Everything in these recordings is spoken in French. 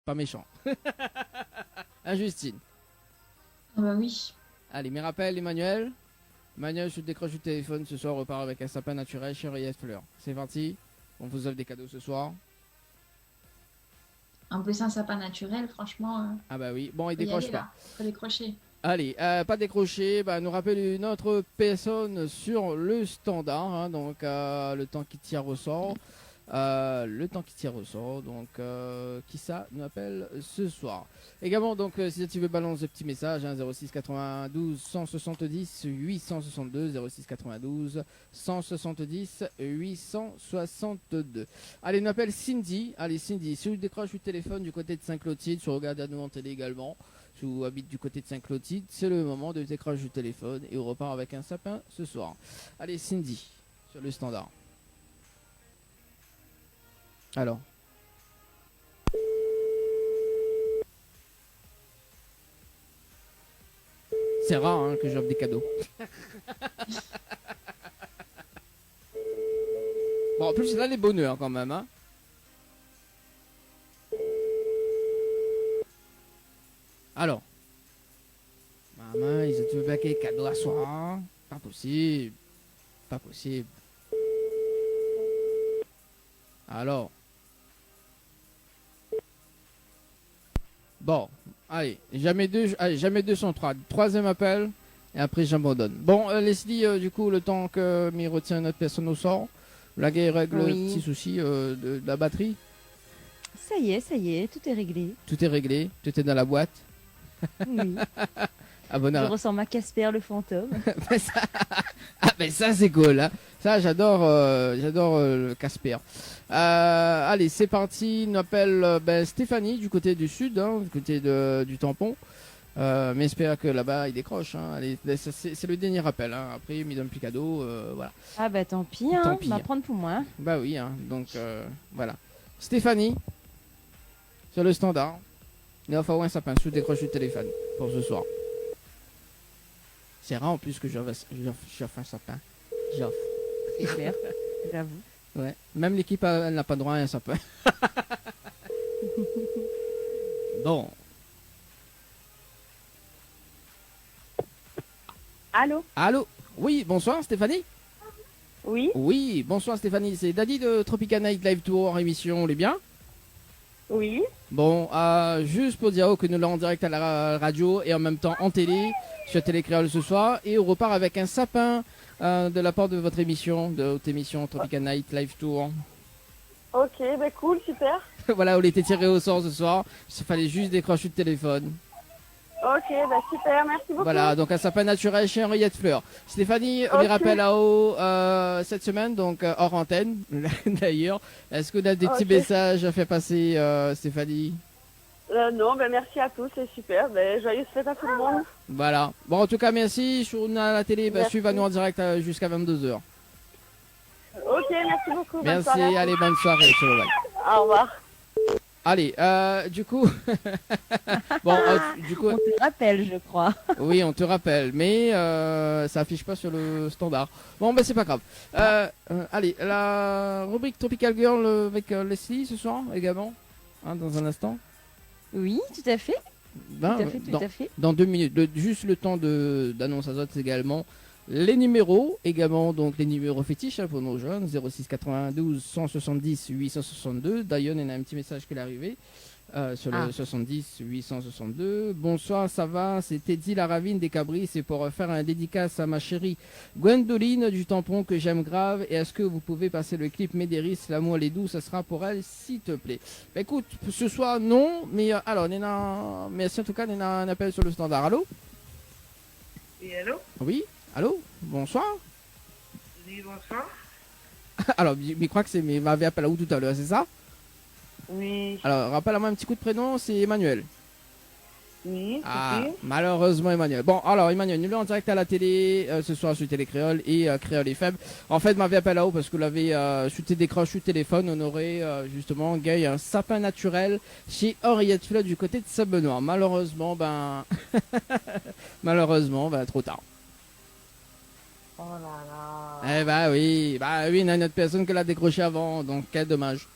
Pas méchant. Hein, Justine? Ah bah oui. Allez, mes rappels, Emmanuel. Emmanuel, je décroche du téléphone ce soir, on repart avec un sapin naturel chez Henriette Fleur. C'est parti. On vous offre des cadeaux ce soir. En plus, un sapin naturel, franchement, Ah bah oui. Bon, il faut y décroche aller pas. là. Faut décrocher. Allez, pas décroché, bah, nous rappelle une autre personne sur le standard, hein, donc le temps qui tire au sort. Le temps qui tire au sort, donc qui ça nous appelle ce soir. Également, donc si tu veux balancer des petits messages, hein, 06 92 170 862, 06 92 170 862. Allez, nous appelle Cindy. Allez, Cindy, si tu décroches le téléphone du côté de Saint-Clotilde, tu regardes à nous en télé également. Si vous habitez du côté de Saint-Clotilde, c'est le moment de décrocher du téléphone et on repart avec un sapin ce soir. Allez, Cindy, sur le standard. Alors. C'est rare hein, que j'offre des cadeaux. Bon, en plus, là, les bonheurs quand même. Hein. Alors. Maman, ils ont tué paquet de cadeaux à soir. Pas possible. Pas possible. Alors. Bon, allez, jamais 203. Troisième appel, et après j'abandonne. Bon, Leslie, du coup, le temps que m'y retient notre personne au sort, la guerre règle le petit souci de la batterie. Ça y est, tout est réglé. Tout est réglé, tout est dans la boîte. Oui. Ah, bon, Je ressemble à Casper le fantôme. mais ça c'est cool. Hein. Ça, j'adore le Casper. Allez, c'est parti. On appelle Stéphanie du côté du sud, hein, du côté du tampon. Mais j'espère que là-bas il décroche. Hein. Allez, c'est le dernier appel. Hein. Après, il me donne plus cadeau. Voilà. Ah bah tant pis, hein. Tant pis. On va prendre pour moi. Bah oui, hein. Donc voilà. Stéphanie, sur le standard. Il va falloir un sapin. Je décroche le téléphone pour ce soir. C'est rare en plus que j'offre un sapin. J'offre. C'est clair, j'avoue. Ouais. Même l'équipe, elle n'a pas droit à un sapin. Bon. Allô? Allô? Oui, bonsoir Stéphanie? Oui? Oui, bonsoir Stéphanie. C'est Daddy de Tropical Night Live Tour émission. On est bien? Oui? Bon, juste pour dire que nous l'avons en direct à la radio et en même temps en télé, sur Télé Créole ce soir. Et on repart avec un sapin de la part de votre émission, de votre émission Tropical Night Live Tour. Ok, bah cool, super. Voilà, on était tiré au sort ce soir. Il fallait juste décrocher le téléphone. Ok, bah super, merci beaucoup. Voilà, donc un sapin naturel chez Henriette Fleur. Stéphanie, on les rappelle à haut cette semaine, donc hors antenne d'ailleurs. Est-ce que tu as des petits messages à faire passer, Stéphanie? Non, bah merci à tous, c'est super. Bah, joyeuse fête à tout le monde. Voilà. Bon, en tout cas, merci. Sur la télé, suivez-nous en direct jusqu'à 22h. Ok, merci beaucoup. Bonne Merci, soirée. allez, bonne soirée. Au revoir. Allez, du coup... bon, du coup... On te rappelle, je crois. Oui, on te rappelle, mais ça affiche pas sur le standard. Bon, ben c'est pas grave. Allez, la rubrique Tropical Girl avec Leslie ce soir, également, hein, dans un instant. Oui, tout à fait. Ben, Tout à fait. Dans 2 minutes, juste le temps d'annonce à autres également. Les numéros, également, donc les numéros fétiches hein, pour nos jeunes, 06 92 170 862. D'ailleurs, il y a un petit message qui est arrivé sur le 70 862. Bonsoir, ça va? C'est Teddy la Ravine des Cabris. C'est pour faire un dédicace à ma chérie Gwendoline du tampon que j'aime grave. Et est-ce que vous pouvez passer le clip Médéris, l'amour les doux? Ça sera pour elle, s'il te plaît. Bah, écoute, ce soir, non. Mais alors, merci en tout cas, on a un appel sur le standard. Allô? Oui, allô? Oui? Allô? Bonsoir? Oui, bonsoir. Alors, je crois que c'est m'avait appelé à où tout à l'heure, c'est ça? Oui. Alors, rappelle-moi un petit coup de prénom, c'est Emmanuel. Oui, Ah, malheureusement Emmanuel. Bon, alors Emmanuel, nous sommes en direct à la télé ce soir sur Télé Créole et Créole FM. En fait, m'avait appelé là-haut parce que l'avait shooté décroche sur téléphone. On aurait justement gagné un sapin naturel chez Henriette Fleur du côté de Saint-Benoît. Malheureusement, trop tard. Oh là là. Bah oui, il y a une autre personne qui l'a décroché avant, donc quel dommage.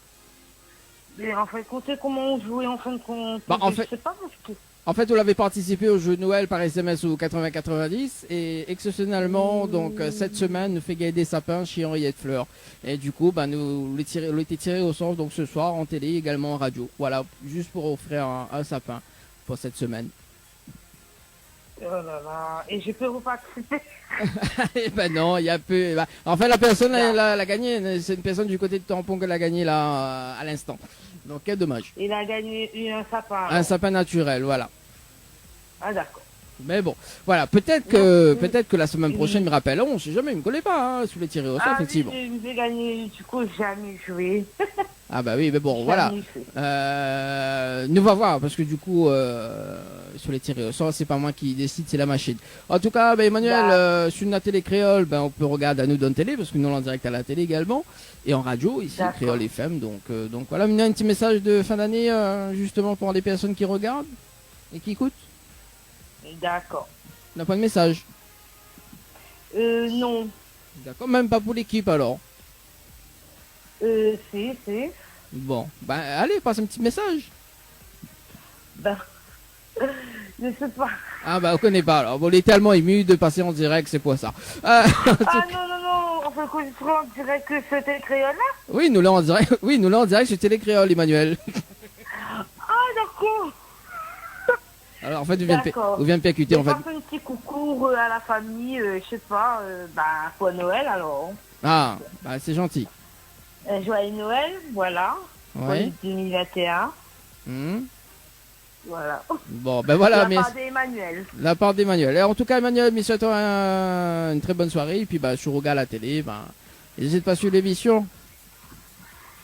Mais en fin de compte, comment on jouait en fin de compte? Bah, en Je fait- sais pas parce que... En fait, vous avez participé au jeu de Noël par SMS au 80-90 et exceptionnellement, donc cette semaine, nous fait gagner des sapins chez Henriette Fleur. Et du coup, bah, nous l'ont été tiré au sort donc ce soir en télé, également en radio. Voilà, juste pour offrir un sapin pour cette semaine. Oh là là, et je peux reparticiper. Eh ben non, il y a peu. Bah, en fait, la personne elle a gagné. C'est une personne du côté de Tampon qu'elle a gagné là à l'instant. Donc, quel dommage. Il a gagné un sapin. Un sapin naturel, voilà. Ah d'accord. Mais bon, voilà, peut-être que la semaine prochaine, il me rappelle. On sait jamais, il me connaît pas, hein, sous les tirés au sort, Ah effectivement. oui, j'ai gagné, du coup, jamais joué. Ah bah oui, mais bon, voilà. Jamais fait. Nous va voir, parce que du coup, sur les tirés au sort, c'est pas moi qui décide, c'est la machine. En tout cas, bah, Emmanuel, sur la télé créole, ben on peut regarder à nous donner télé, parce que nous on est en direct à la télé également, et en radio, ici, D'accord. Créole FM. Donc voilà, Mignon, un petit message de fin d'année, justement, pour les personnes qui regardent et qui écoutent. D'accord. On n'a pas de message. Non. D'accord, même pas pour l'équipe alors. Si. Bon, ben allez, passe un petit message. Ben, je sais pas. Ah bah on connaît pas alors. Bon, on est tellement ému de passer en direct, c'est pour ça. Ah non, on fait qu'on dirait que c'était créole là. Oui, nous l'avons en direct. Oui, nous l'avons en direct sur Télé Créole, Emmanuel. Ah d'accord. Alors en fait, D'accord. vous venez de percuter en fait. Passe un petit coucou à la famille, je sais pas, pour Noël alors. Ah, bah c'est gentil. Joyeux Noël, voilà. Ouais. Pour 2021. Hmm. Voilà. Bon, ben voilà, De mais la part d'Emmanuel. la part d'Emmanuel. Et en tout cas, Emmanuel, mais souhaitons une très bonne soirée. Et puis bah, je regarde la télé, bah, n'hésite pas sur l'émission.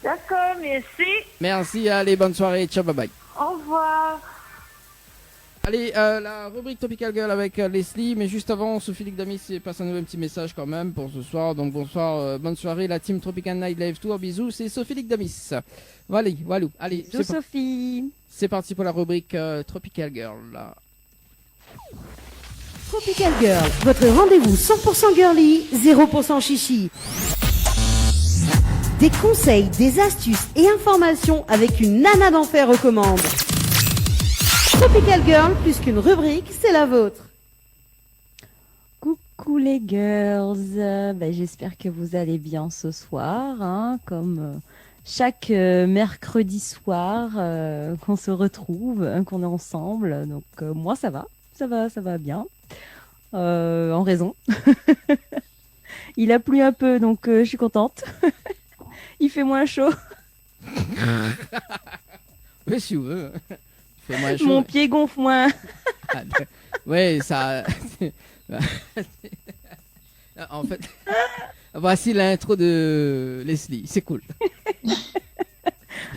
D'accord, merci. Merci, allez, bonne soirée, ciao, bye bye. Au revoir. Allez, la rubrique Tropical Girl avec Leslie, mais juste avant, Sophie Damis passe un nouvel petit message quand même pour ce soir. Donc bonsoir, bonne soirée, la team Tropical Night Live Tour. Bisous, c'est Sophie Damis. Voilà, allez, Bisous, Sophie. c'est parti pour la rubrique Tropical Girl. Tropical Girl, votre rendez-vous 100% girly, 0% chichi. Des conseils, des astuces et informations avec une nana d'enfer aux commandes. Tropical Girl, plus qu'une rubrique, c'est la vôtre. Coucou les girls, j'espère que vous allez bien ce soir, hein, comme chaque mercredi soir qu'on se retrouve, hein, qu'on est ensemble. Donc moi ça va bien, en raison. Il a plu un peu, donc je suis contente. Il fait moins chaud. Oui, si vous veux. Fais-moi chaud. Mon pied gonfle moins. Ouais, ça. En fait, voici l'intro de Leslie. C'est cool.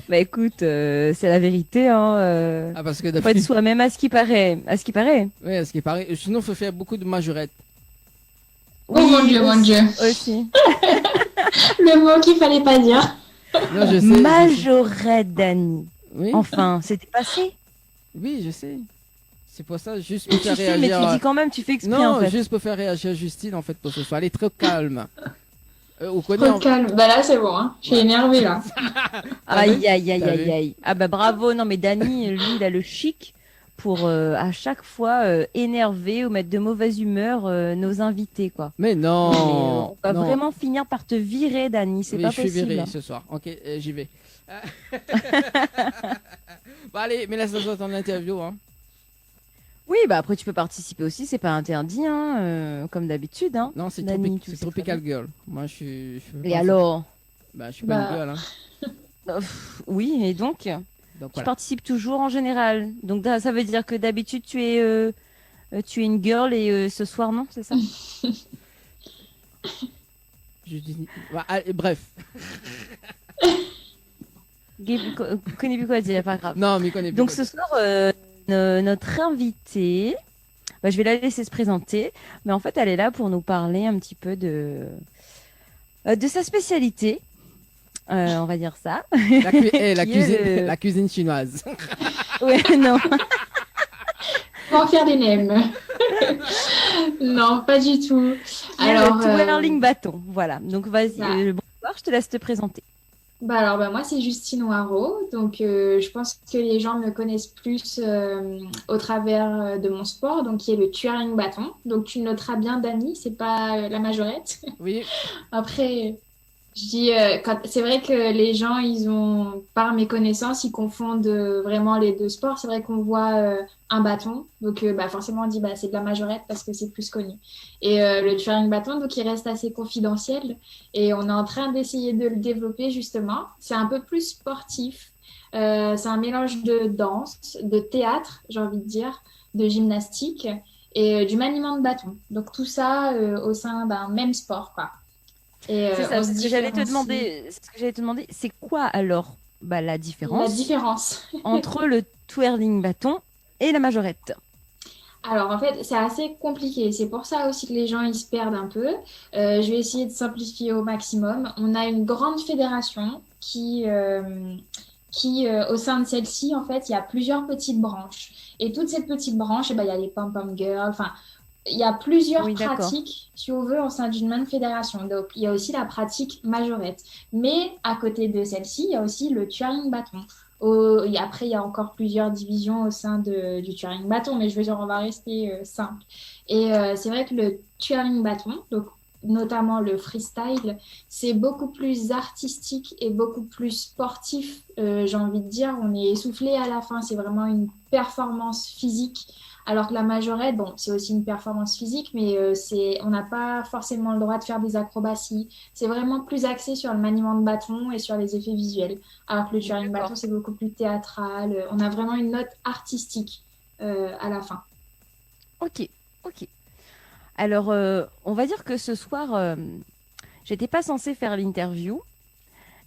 Bah écoute, c'est la vérité. Hein, Ah, parce que faut être soi-même à ce qui paraît. À ce qui paraît. Oui, à ce qui paraît. Sinon, il faut faire beaucoup de majorettes. Oh mon Dieu, mon Dieu. Aussi. Le mot qu'il fallait pas dire. Non, je sais. Majorette, Dani. Oui, Enfin, c'était passé. oui, je sais. C'est pour ça, juste pour Tu faire sais, mais tu réagir. dis quand même, tu fais exprès Non, en fait. juste pour faire réagir Justine, en fait, pour ce soir. Elle est trop calme. Vous connaissez Trop calme. Bah là, c'est bon, hein. Je suis énervée là. Aïe, aïe, aïe, T'as aïe, vu aïe. Ah bah bravo. Non, mais Dani, lui, il a le chic pour à chaque fois énerver ou mettre de mauvaise humeur nos invités, quoi. Mais Mais, non. on va non. vraiment finir par te virer, Dani. C'est Oui, pas je suis possible. viré ce soir. Ok, j'y vais. Bon, allez, mais laisse nous entendre l'interview. Hein. Oui, bah après tu peux participer aussi, c'est pas interdit, hein, comme d'habitude, hein. Non, c'est Dani, tu sais Tropical très Girl. Moi, je suis. Et alors? Bah, je suis pas Bah. une girl. Hein. Oui, et donc, tu Donc voilà. participes toujours en général. Donc ça veut dire que d'habitude tu es une girl et ce soir non, c'est ça? Je dis... Bah, allez, bref. Connais plus quoi dire, pas grave. Non, mais connais Donc ce soir, notre invitée, bah, je vais la laisser se présenter, mais en fait elle est là pour nous parler un petit peu de sa spécialité, on va dire ça. la, la, Qui est cuisine, le- la cuisine chinoise. Ouais, non. Pour faire des nems. Non, pas du tout. Alors, Alors, le twirling bâton, voilà. Donc vas-y, Ah. bonsoir, je te laisse te présenter. Moi c'est Justine Noiro, donc je pense que les gens me connaissent plus au travers de mon sport, donc qui est le twirling bâton. Donc tu le noteras bien Dani, c'est pas la majorette. Oui, Après, je dis, c'est vrai que les gens, par mes connaissances, ils confondent vraiment les deux sports. C'est vrai qu'on voit un bâton, donc forcément on dit c'est de la majorette parce que c'est plus connu. Et le twirling bâton, donc il reste assez confidentiel et on est en train d'essayer de le développer justement. C'est un peu plus sportif. C'est un mélange de danse, de théâtre, j'ai envie de dire, de gymnastique et du maniement de bâton. Donc tout ça au sein d'un même sport, quoi. Et C'est ça, on se ce que j'allais te différencie. demander, c'est quoi alors la La différence différence. entre le twirling bâton et la majorette? Alors, en fait, c'est assez compliqué. C'est pour ça aussi que les gens, ils se perdent un peu. Je vais essayer de simplifier au maximum. On a une grande fédération au sein de celle-ci, en fait, il y a plusieurs petites branches. Et toutes ces petites branches, il y a les pom-pom girls. Enfin, il y a plusieurs Oui, d'accord. pratiques, si on veut, au sein d'une même fédération. Donc, il y a aussi la pratique majorette. Mais à côté de celle-ci, il y a aussi le twirling bâton. Et après, il y a encore plusieurs divisions au sein du twirling bâton, mais je veux dire, on va rester simple. Et c'est vrai que le twirling bâton, donc notamment le freestyle, c'est beaucoup plus artistique et beaucoup plus sportif, j'ai envie de dire. On est essoufflé à la fin, c'est vraiment une performance physique. Alors que la majorette, bon, c'est aussi une performance physique, mais on n'a pas forcément le droit de faire des acrobaties. C'est vraiment plus axé sur le maniement de bâton et sur les effets visuels. Alors que le twirling D'accord. bâton, c'est beaucoup plus théâtral. On a vraiment une note artistique à la fin. Ok, ok. Alors, on va dire que ce soir, j'étais pas censée faire l'interview.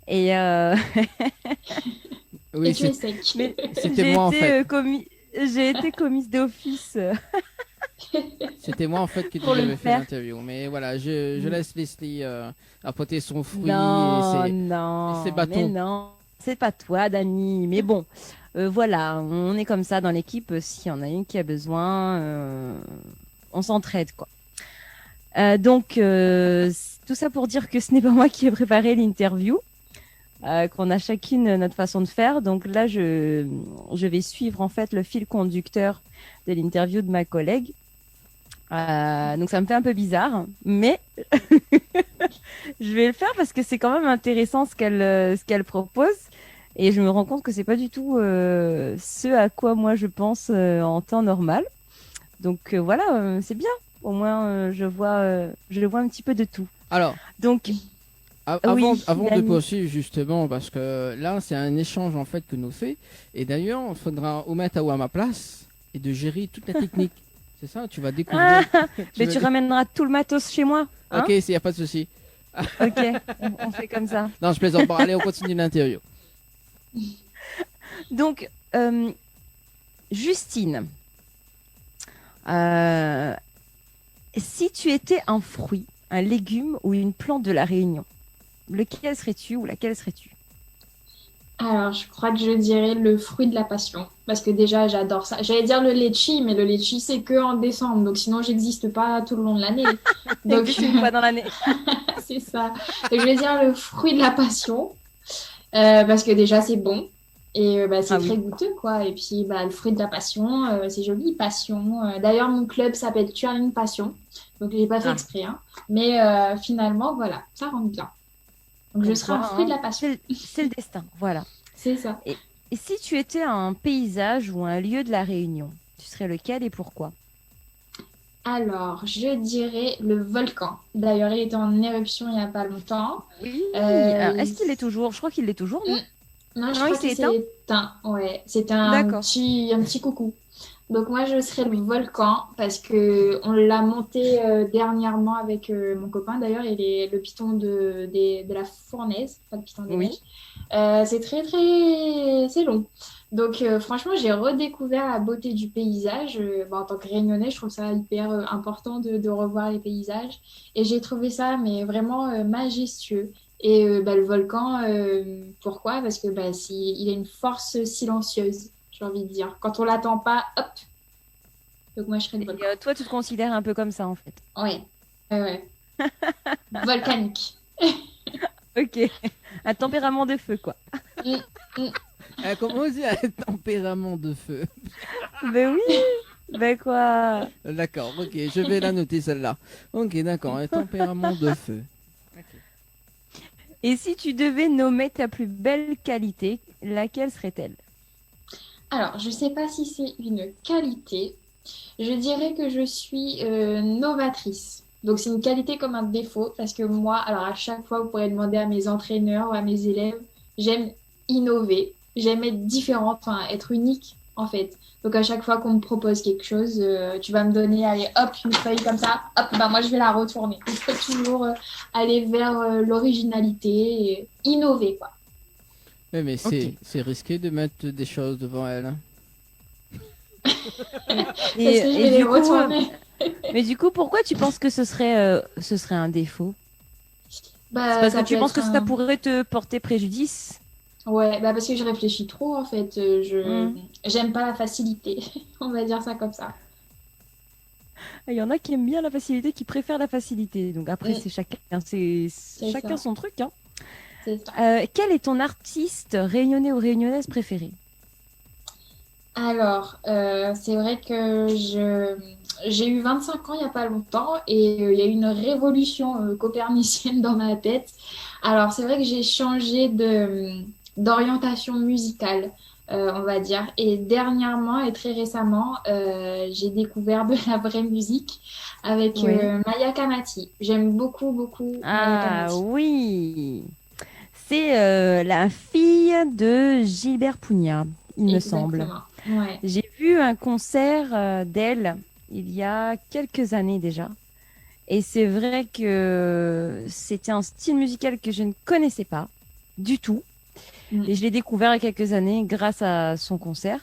Et Et oui, tu es sec. mais c'était j'ai moi en été, fait. j'ai été commise d'office. C'était moi en fait qui Pour le devais faire faire. l'interview. Mais voilà, je laisse Leslie apporter son fruit Non, et non, ses mais bâtons. non, c'est pas toi, Dani. Mais bon, voilà, on est comme ça dans l'équipe. S'il y en a une qui a besoin, on s'entraide, quoi. Tout ça pour dire que ce n'est pas moi qui ai préparé l'interview, qu'on a chacune notre façon de faire. Donc là, je vais suivre en fait le fil conducteur de l'interview de ma collègue. Donc ça me fait un peu bizarre, mais je vais le faire parce que c'est quand même intéressant ce qu'elle propose. Et je me rends compte que c'est pas du tout ce à quoi moi je pense en temps normal. Donc voilà, c'est bien. Au moins, je vois un petit peu de tout. Alors, Donc, avant, oui, avant de Dani. poursuivre justement, parce que là c'est un échange en fait que nous fait. Et d'ailleurs, il faudra mettre à ma place et de gérer toute la technique. C'est ça, tu vas découvrir. Mais vas tu dé- ramèneras tout le matos chez moi. Hein. Ok, il n'y a pas de souci. Ok, on fait comme ça. Non, je plaisante. Bon, allez, on continue l'interview. Donc, Justine, euh, si tu étais un fruit, un légume ou une plante de la Réunion, lequel serais-tu ou laquelle serais-tu? Alors, je crois que je dirais le fruit de la passion. Parce que déjà, j'adore ça. J'allais dire le litchi, mais le litchi, c'est que en décembre. Donc, sinon, j'existe pas tout le long de l'année. Donc, Existe une fois dans l'année. c'est ça. Donc, je vais dire le fruit de la passion. Parce que déjà, c'est bon. Et c'est Ah très oui. goûteux, quoi. Et puis, le fruit de la passion, c'est joli, passion. D'ailleurs, mon club s'appelle Twirling Passion. Donc, j'ai pas fait Ah. exprès, hein. Mais finalement, voilà, ça rentre bien. Donc, je Comme serai un quoi, fruit hein, de la passion. c'est le destin, voilà. C'est ça. Et si tu étais un paysage ou un lieu de la Réunion, tu serais lequel et pourquoi? Alors, je dirais le volcan. D'ailleurs, il était en éruption il n'y a pas longtemps. Oui. Euh, Est-ce qu'il est toujours? Je crois qu'il l'est toujours, non? Non, je Non, il crois s'est qu'il s'est éteint? éteint. Ouais, c'était un D'accord. petit coucou. Donc moi, je serais le volcan parce que on l'a monté dernièrement avec mon copain. D'ailleurs, il est le piton de la fournaise, pas le piton des Oui. neiges. C'est c'est long. Donc franchement, j'ai redécouvert la beauté du paysage. En tant que Réunionnais, je trouve ça hyper important de revoir les paysages. Et j'ai trouvé ça mais vraiment majestueux. Et le volcan, pourquoi? Parce que il a une force silencieuse, j'ai envie de dire. Quand on l'attend pas, hop. Donc moi, je serais le Et, volcan. toi, tu te considères un peu comme ça, en fait. Ouais, ouais, ouais. Volcanique. Ok. Un tempérament de feu, quoi. Comment on dit un tempérament de feu? Ben oui. Ben quoi? D'accord, ok, je vais la noter celle-là. Ok, d'accord, un tempérament de feu. Et si tu devais nommer ta plus belle qualité, laquelle serait-elle? Alors, je sais pas si c'est une qualité. Je dirais que je suis novatrice. Donc, c'est une qualité comme un défaut parce que moi, alors à chaque fois, vous pourrez demander à mes entraîneurs ou à mes élèves, j'aime innover, j'aime être différente, enfin, être unique en fait. Donc, à chaque fois qu'on me propose quelque chose, tu vas me donner, allez, hop, une feuille comme ça, hop, bah, moi, je vais la retourner. Il faut toujours aller vers l'originalité et innover, quoi. Mais Ok. c'est risqué de mettre des choses devant elle, hein. Parce que je vais les du coup, retourner. mais du coup, pourquoi tu penses que ce serait un défaut? C'est Bah, parce ça que tu peut penses être que ça un... pourrait te porter préjudice? Ouais, bah parce que je réfléchis trop en fait. Hmm. J'aime pas la facilité. On va dire ça comme ça. Il y en a qui aiment bien la facilité, qui préfèrent la facilité. Donc après, Mm, c'est c'est chacun ça. son truc, hein. C'est ça. Quel est ton artiste réunionnais ou réunionnaise préféré? Alors, c'est vrai que j'ai eu 25 ans il y a pas longtemps et il y a eu une révolution copernicienne dans ma tête. Alors, c'est vrai que j'ai changé d'orientation musicale, on va dire. Et dernièrement et très récemment, j'ai découvert de la vraie musique avec Oui. Maya Kamati. J'aime beaucoup, beaucoup Maya Ah Kamati. oui, c'est la fille de Gilbert Pugnat, il me semble. Exactement. Ouais. J'ai vu un concert d'elle il y a quelques années déjà. Et c'est vrai que c'était un style musical que je ne connaissais pas du tout. Mm, Et je l'ai découvert il y a quelques années grâce à son concert.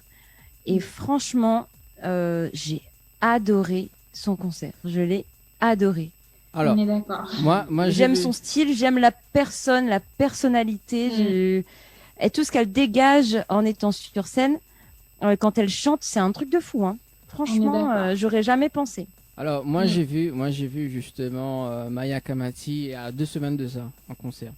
Et mm. franchement, j'ai adoré son concert. Je l'ai adoré. Alors, On est d'accord. moi j'ai J'aime vu. son style, j'aime la personne, la personnalité, Mm, et tout ce qu'elle dégage en étant sur scène. Quand elle chante, c'est un truc de fou, hein. on est Franchement, d'accord. j'aurais jamais pensé. Alors, Mm. moi j'ai vu justement Maya Kamati il y a 2 semaines de ça en concert.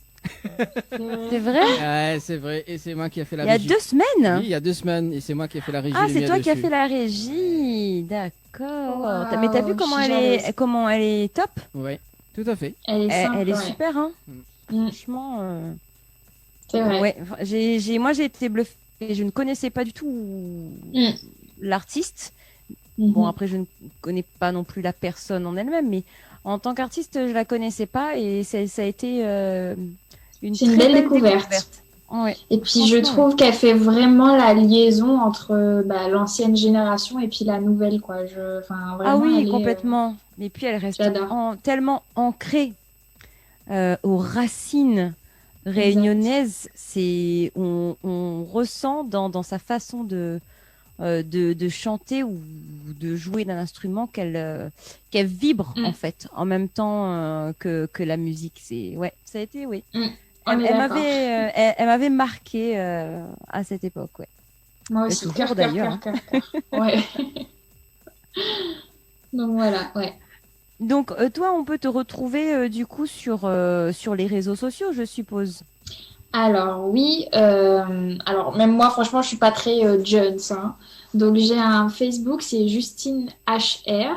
C'est vrai? Ouais, c'est vrai, et c'est moi qui ai fait la Il y a régie. 2 semaines? Oui, il y a 2 semaines, et c'est moi qui ai fait la régie Ah, c'est lumière toi qui as dessus. fait la régie. D'accord. Mais t'as vu Waouh, je suis jalouse. comment elle est top? Oui, tout à fait. Elle est simple, Elle est ouais. super, hein. Mm, Franchement, c'est vrai. ouais. Moi, j'ai été bluffée. Je ne connaissais pas du tout Mm, l'artiste. Bon, mhm. après, je ne connais pas non plus la personne en elle-même, mais en tant qu'artiste, je la connaissais pas et ça a été une C'est une très belle belle découverte. découverte. Ouais, Et puis je franchement, ouais. trouve qu'elle fait vraiment la liaison entre bah, l'ancienne génération et puis la nouvelle, quoi. Enfin, Ah vraiment, oui, elle est. complètement. Et puis, elle reste J'adore. tellement ancrée aux racines Exact. réunionnaises. On ressent dans sa façon de chanter ou de jouer d'un instrument qu'elle vibre Mm, en fait en même temps que la musique. Ouais, ça a été, oui. mm. On est d'accord. Elle m'avait marqué à cette époque, ouais. Moi Et aussi. toujours Cœur, cœur, d'ailleurs, cœur, hein. cœur, cœur. Ouais. Donc voilà, ouais. Donc toi, on peut te retrouver du coup sur les réseaux sociaux, je suppose. Alors oui, alors même moi franchement je suis pas très jeune hein. Donc j'ai un Facebook, c'est Justine HR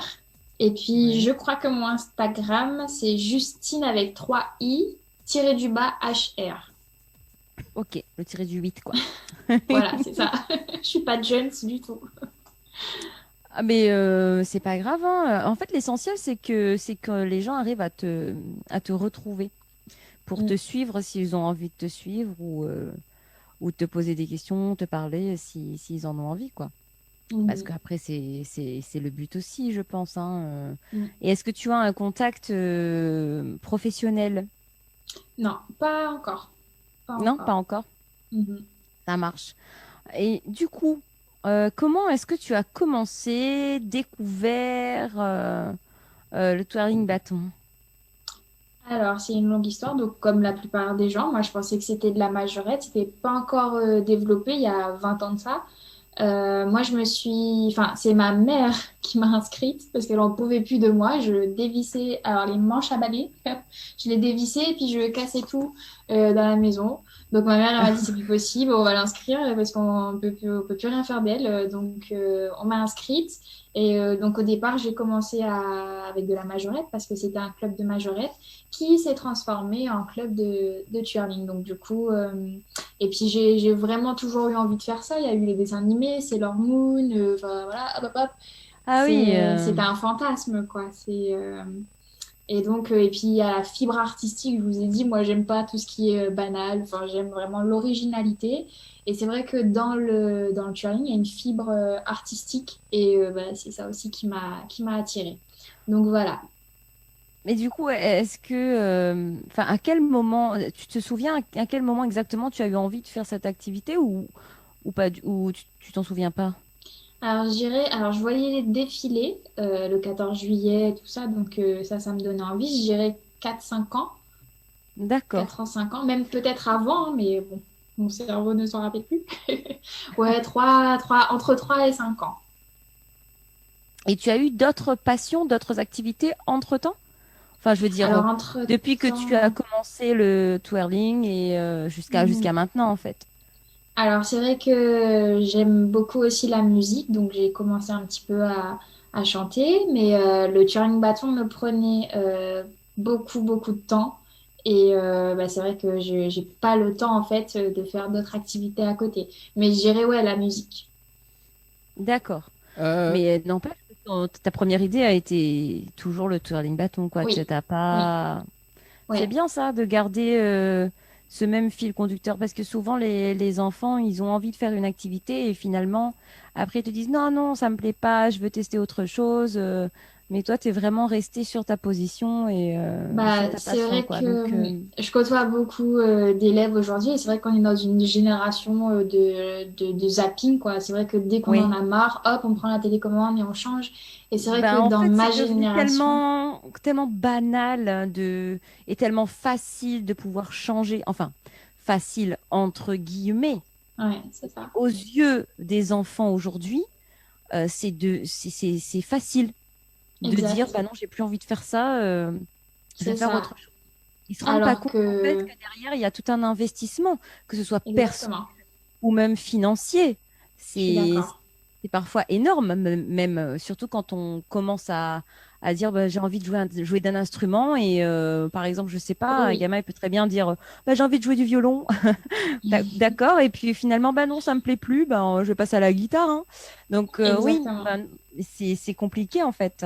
et puis Ouais. je crois que mon Instagram c'est Justine avec 3 i tiré du bas HR. Ok, le tiré du 8 quoi. Voilà, c'est ça. Je suis pas jeune du tout. Ah, mais c'est pas grave, hein. En fait, l'essentiel, c'est que les gens arrivent à te retrouver pour Mm. te suivre s'ils ont envie de te suivre ou te poser des questions, te parler s'ils en ont envie, quoi. Parce Mhm. qu'après, c'est le but aussi, je pense, hein. Mm. Et est-ce que tu as un contact professionnel? Non, pas encore. Pas Non, pas encore. encore. Mhm. Ça marche. Et du coup, comment est-ce que tu as commencé, découvert le touring bâton? Alors, c'est une longue histoire. Donc, comme la plupart des gens, moi, je pensais que c'était de la majorette. C'était pas encore développé il y a 20 ans de ça. Moi, enfin, c'est ma mère qui m'a inscrite parce qu'elle en pouvait plus de moi. Je dévissais, alors les manches à balai, je les dévissais et puis je cassais tout. dans la maison. Donc ma mère elle m'a dit c'est plus possible, on va l'inscrire parce qu'on peut plus rien faire d'elle. Donc on m'a inscrite et donc au départ j'ai commencé avec de la majorette parce que c'était un club de majorette qui s'est transformé en club de twirling. Donc du coup et puis j'ai vraiment toujours eu envie de faire ça. Il y a eu les dessins animés, Sailor Moon, enfin voilà, hop, hop, hop. Ah oui, C'était un fantasme quoi. Et donc, et puis il y a la fibre artistique, je vous ai dit, moi j'aime pas tout ce qui est banal, enfin j'aime vraiment l'originalité. Et c'est vrai que dans le twirling, il y a une fibre artistique et bah, c'est ça aussi qui m'a attirée. Donc voilà. mais du coup, est-ce que, enfin, à quel moment, tu te souviens à quel moment exactement tu as eu envie de faire cette activité ou pas, ou tu t'en souviens pas? Alors je voyais les défilés le 14 juillet, tout ça, donc ça me donnait envie. Je dirais 4-5 ans, D'accord. 4 ans, 5 ans, même peut-être avant, hein, mais bon, mon cerveau ne s'en rappelle plus. Ouais, entre 3 et 5 ans. Et tu as eu d'autres passions, d'autres activités entre-temps? Enfin, je veux dire, Alors, depuis que tu as entre-temps, commencé le twirling et mhm. jusqu'à maintenant, en fait. Alors, c'est vrai que j'aime beaucoup aussi la musique, donc j'ai commencé un petit peu à chanter, mais le Turing Bâton me prenait beaucoup, beaucoup de temps. Et bah, c'est vrai que je j'ai pas le temps, en fait, de faire d'autres activités à côté. Mais je dirais, ouais, la musique. D'accord. Euh, Mais n'empêche que ta première idée a été toujours le twirling bâton, quoi. Tu Oui, t'as oui, pas. C'est ouais. bien ça, de garder ce même fil conducteur, parce que souvent les enfants, ils ont envie de faire une activité et finalement, après, ils te disent non, non, ça me plaît pas, je veux tester autre chose. Mais toi, tu es vraiment resté sur ta position et sur Bah, ta c'est passion, vrai quoi. que Donc, je côtoie beaucoup d'élèves aujourd'hui et c'est vrai qu'on est dans une génération de zapping, quoi. C'est vrai que dès qu'on en oui. a marre, hop, on prend la télécommande et on change. Et c'est vrai Ben, que en dans fait, ma c'est devenu génération, tellement banal et tellement facile de pouvoir changer. Enfin, facile entre guillemets. ouais, c'est ça. Aux yeux des enfants aujourd'hui, c'est facile de dire, Exact, bah non, j'ai plus envie de faire ça, je vais c'est faire ça. autre chose. Ils se rendent pas Alors compte en fait que, que derrière, il y a tout un investissement, que ce soit personnel exactement, ou même financier. je suis C'est d'accord. c'est parfois énorme, même surtout quand on commence à dire bah, j'ai envie de jouer d'un instrument et par exemple, je sais pas, un Oui, gamin il peut très bien dire bah, j'ai envie de jouer du violon. D'accord, et puis finalement, bah non, ça me plaît plus, bah, je vais passer à la guitare, hein. Donc oui, exactement. bah, c'est compliqué en fait,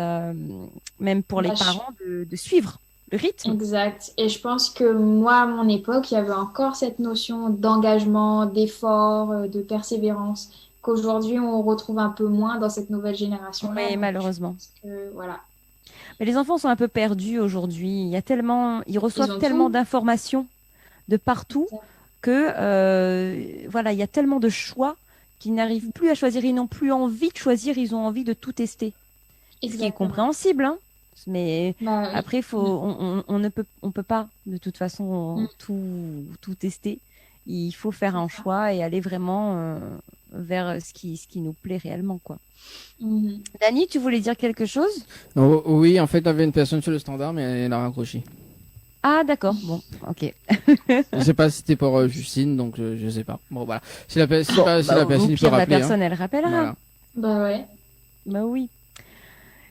même pour les Bah, parents de suivre le rythme. exact. Et je pense que moi, à mon époque, il y avait encore cette notion d'engagement, d'effort, de persévérance, qu'aujourd'hui, on retrouve un peu moins dans cette nouvelle génération-là. Oui, Donc, je malheureusement. pense que, voilà, Mais les enfants sont un peu perdus aujourd'hui. Ils ils reçoivent ont tellement tout. d'informations de partout que voilà, il y a tellement de choix qu'ils n'arrivent plus à choisir. Ils n'ont plus envie de choisir, ils ont envie de tout tester. Ce qui est Exactement. compréhensible, hein. Mais Bah oui. après, on peut pas de toute Mm. façon tout tester. Il faut faire C'est un ça. choix et aller vraiment vers ce qui nous plaît réellement, quoi. Mhm. Dani, tu voulais dire quelque chose? oui, en fait, il y avait une personne sur le standard, mais elle a raccroché. Ah, d'accord. Bon, ok. Je sais pas si c'était pour Justine, donc je sais pas. Bon, voilà. Si la, si Bon, pas, si bah, la au personne, il peut pire, la rappeler, hein. personne, elle rappellera. Voilà. Bah ouais. Bah oui.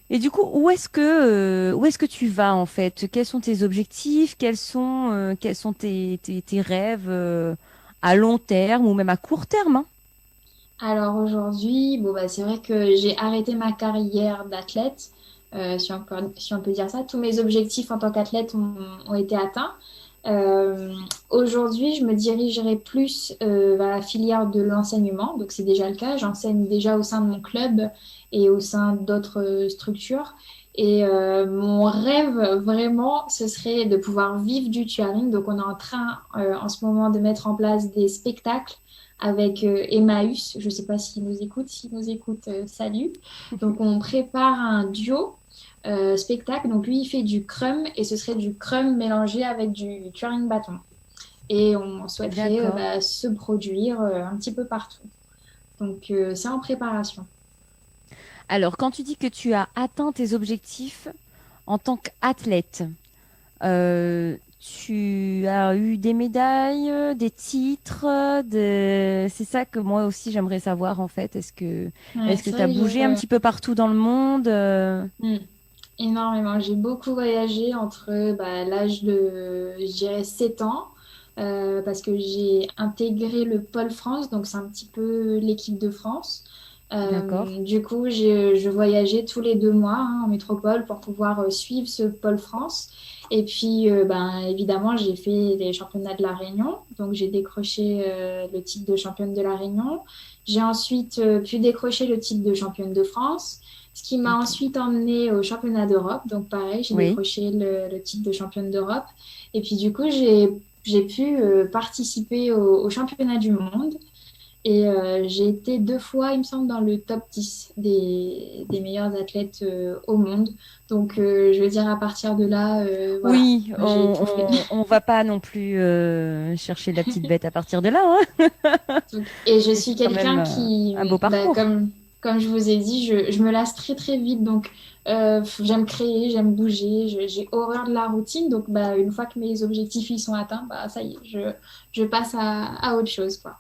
Et du coup, où est-ce que tu vas en fait? Quels sont tes objectifs? Quels sont tes rêves à long terme ou même à court terme, hein? Alors aujourd'hui, bon, bah, c'est vrai que j'ai arrêté ma carrière d'athlète, si on peut dire ça. Tous mes objectifs en tant qu'athlète ont été atteints. Euh, Aujourd'hui, je me dirigerai plus vers la filière de l'enseignement. Donc c'est déjà le cas. J'enseigne déjà au sein de mon club et au sein d'autres structures. Et mon rêve, vraiment, ce serait de pouvoir vivre du tutoring. Donc on est en train en ce moment de mettre en place des spectacles avec Emmaüs. Je ne sais pas s'il nous écoute. S'il nous écoute, salut. Donc, on prépare un duo spectacle. Donc, lui, il fait du crumb et ce serait du crumb mélangé avec du Turing bâton. Et on souhaiterait D'accord. bah, se produire un petit peu partout. Donc, c'est en préparation. Alors, quand tu dis que tu as atteint tes objectifs en tant qu'athlète, euh, tu as eu des médailles, des titres, c'est ça que moi aussi j'aimerais savoir en fait. Est-ce que Ouais, tu c'est as vrai que bougé un petit peu partout dans le monde? Mm. Énormément. J'ai beaucoup voyagé entre l'âge de, je dirais, 7 ans, parce que j'ai intégré le Pôle France, donc c'est un petit peu l'équipe de France. D'accord. Du coup, je voyageais tous les 2 mois en métropole pour pouvoir suivre ce Pôle France. Et puis, évidemment, j'ai fait les championnats de La Réunion, donc j'ai décroché le titre de championne de La Réunion. J'ai ensuite pu décrocher le titre de championne de France. Ce qui m'a Ok. ensuite emmenée au championnat d'Europe. Donc, pareil, j'ai Oui. décroché le titre de championne d'Europe. Et puis, du coup, j'ai pu participer au championnat du monde. Et j'ai été 2 fois, il me semble, dans le top 10 des meilleurs athlètes au monde. Donc, je veux dire, à partir de là, voilà, Oui, j'ai tout fait. on va pas non plus chercher la petite bête à partir de là, hein. Et je suis C'est quand même quelqu'un qui, un beau parcours. comme je vous ai dit, je me lasse très très vite. Donc, j'aime créer, j'aime bouger, j'ai horreur de la routine. Donc, une fois que mes objectifs ils sont atteints, ça y est, je passe à autre chose, quoi.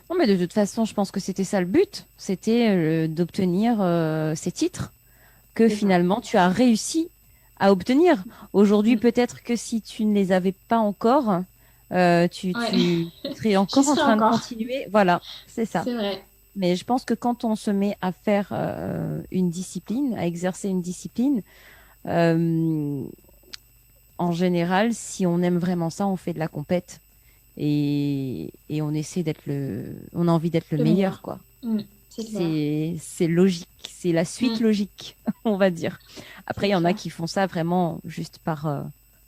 Non, mais de toute façon, je pense que c'était ça le but. C'était d'obtenir ces titres que C'est ça. finalement tu as réussi à obtenir. Aujourd'hui, Mm. peut-être que si tu ne les avais pas encore, tu Ouais. serais encore en serais train de encore. continuer. Voilà, c'est ça. C'est vrai. Mais je pense que quand on se met à faire une discipline, à exercer une discipline, euh, en général, si on aime vraiment ça, on fait de la compète et on essaie on a envie d'être le Le meilleur, meilleur. quoi. C'est clair. C'est logique, c'est la suite Mm. logique, on va dire. Après, C'est il y en a clair. qui font ça vraiment juste par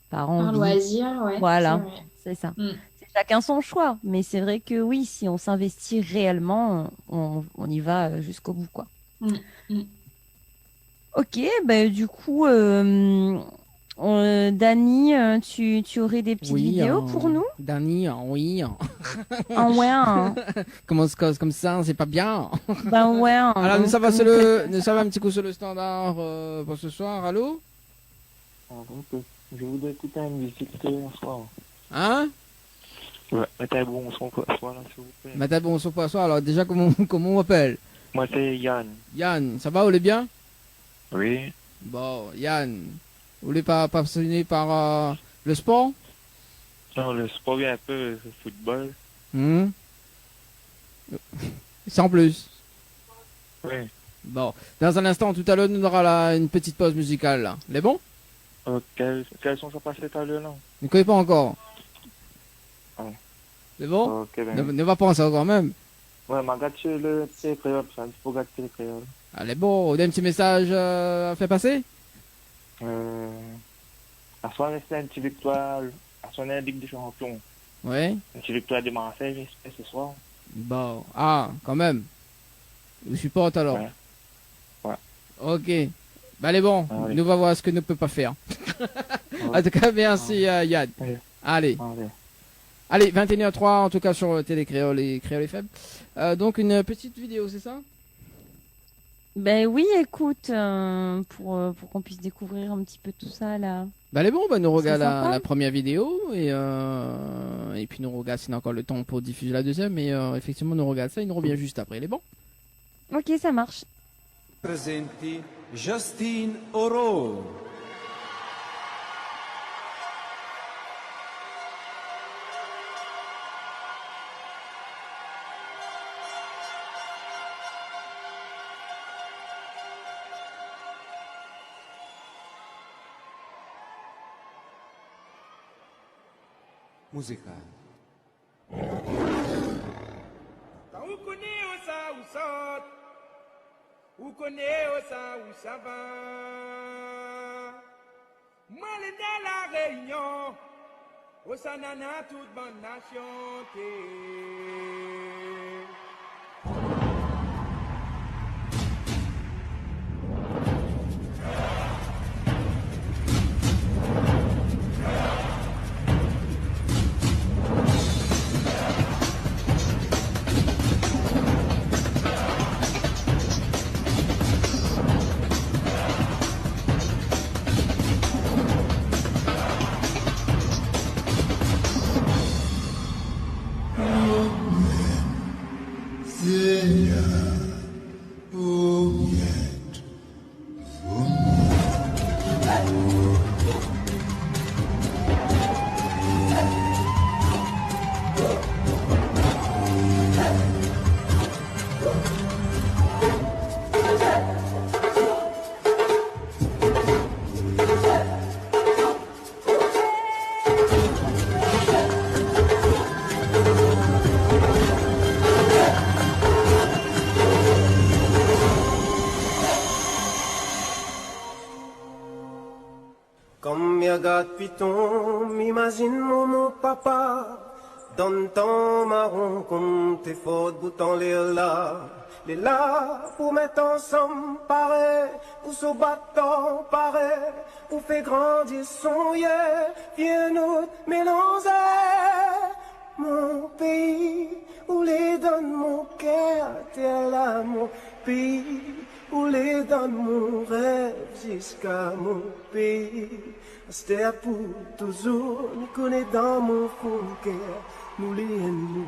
Par envie. loisir, ouais, c'est Voilà, vrai. c'est ça. Mm. C'est chacun son choix, mais c'est vrai que oui, si on s'investit réellement, on y va jusqu'au bout, quoi. Mm. Mm. Ok, ben du coup, Dany, tu aurais des petites vidéos pour nous? Dany, oui. Ah ouais, hein. Comment se cause comme ça, c'est pas bien. Ben ouais. Hein. Alors, nous, ça va, Donc, nous, ça va un petit coup sur le standard pour ce soir. Allô? Je voudrais écouter une musique ce soir. Hein? Ouais, mettez bon son quoi, là, s'il vous plaît. Bah, bon, ce soir. Alors, déjà, comment on m'appelle? Moi, c'est Yann. Yann, ça va, vous allez bien? Oui. Bon, Yann, vous voulez pas passionné par le sport? Non, le sport, un peu, le football. Sans plus. Oui. Bon, dans un instant, tout à l'heure, nous aura une petite pause musicale. Là. Les bons? Quels sont ça passé tout à l'heure, là? Ne connais pas encore. Ah. C'est bon? Ok, ben. Ne va pas penser quand même. Ouais, m'a gâté le petit créole, ça, il faut gâter le créole. Allez, bon, on a un petit message à faire passer? La soirée, c'est une petite victoire, la soirée, Ligue des Champions. Ouais. Une petite victoire de Marseille, j'espère, ce soir. Bon, ah, quand même. Vous supporte alors? Ouais. Ouais. Ok. Bah, allez, bon, Ah, oui. nous va voir ce que nous peut pas faire. Ouais. En tout cas, merci Yann. Ouais. Allez. Allez. Allez, 21h03 en tout cas sur Télé Créole et Créole FM. Donc une petite vidéo, c'est ça? ben oui, écoute, pour qu'on puisse découvrir un petit peu tout ça là. Bah elle est bon, bah nous regarde C'est sympa. la première vidéo et puis nous regarde s'il y a encore le temps pour diffuser la deuxième. Mais effectivement, nous regarde ça, il nous revient juste après. Elle est bon? Ok, ça marche. Presenti Justine Oro. Musica. Ou connaît où ça ou sort, ou connaît où ça ou ça va. Moi les dans la réunion, au sanana toute bonne nation. regarde piton, m'imagine mon papa. Donne ton marron comme tes fautes, bouton les là pour mettre ensemble pareil, pour se battre pareil, pour faire grandir son yeah, viens nous mélanger. Mon pays, où les donne mon cœur, t'es là mon pays, où les donne mon rêve jusqu'à mon pays. C'était pour toujours, nous connaît dans mon fond de cœur, nous les nous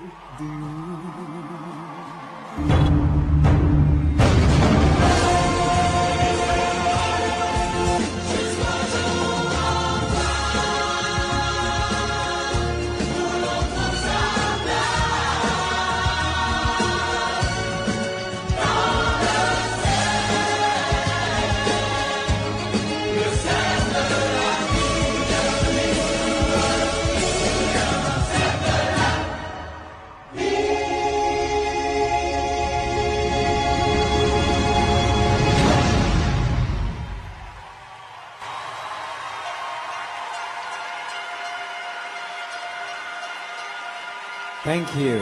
Thank you.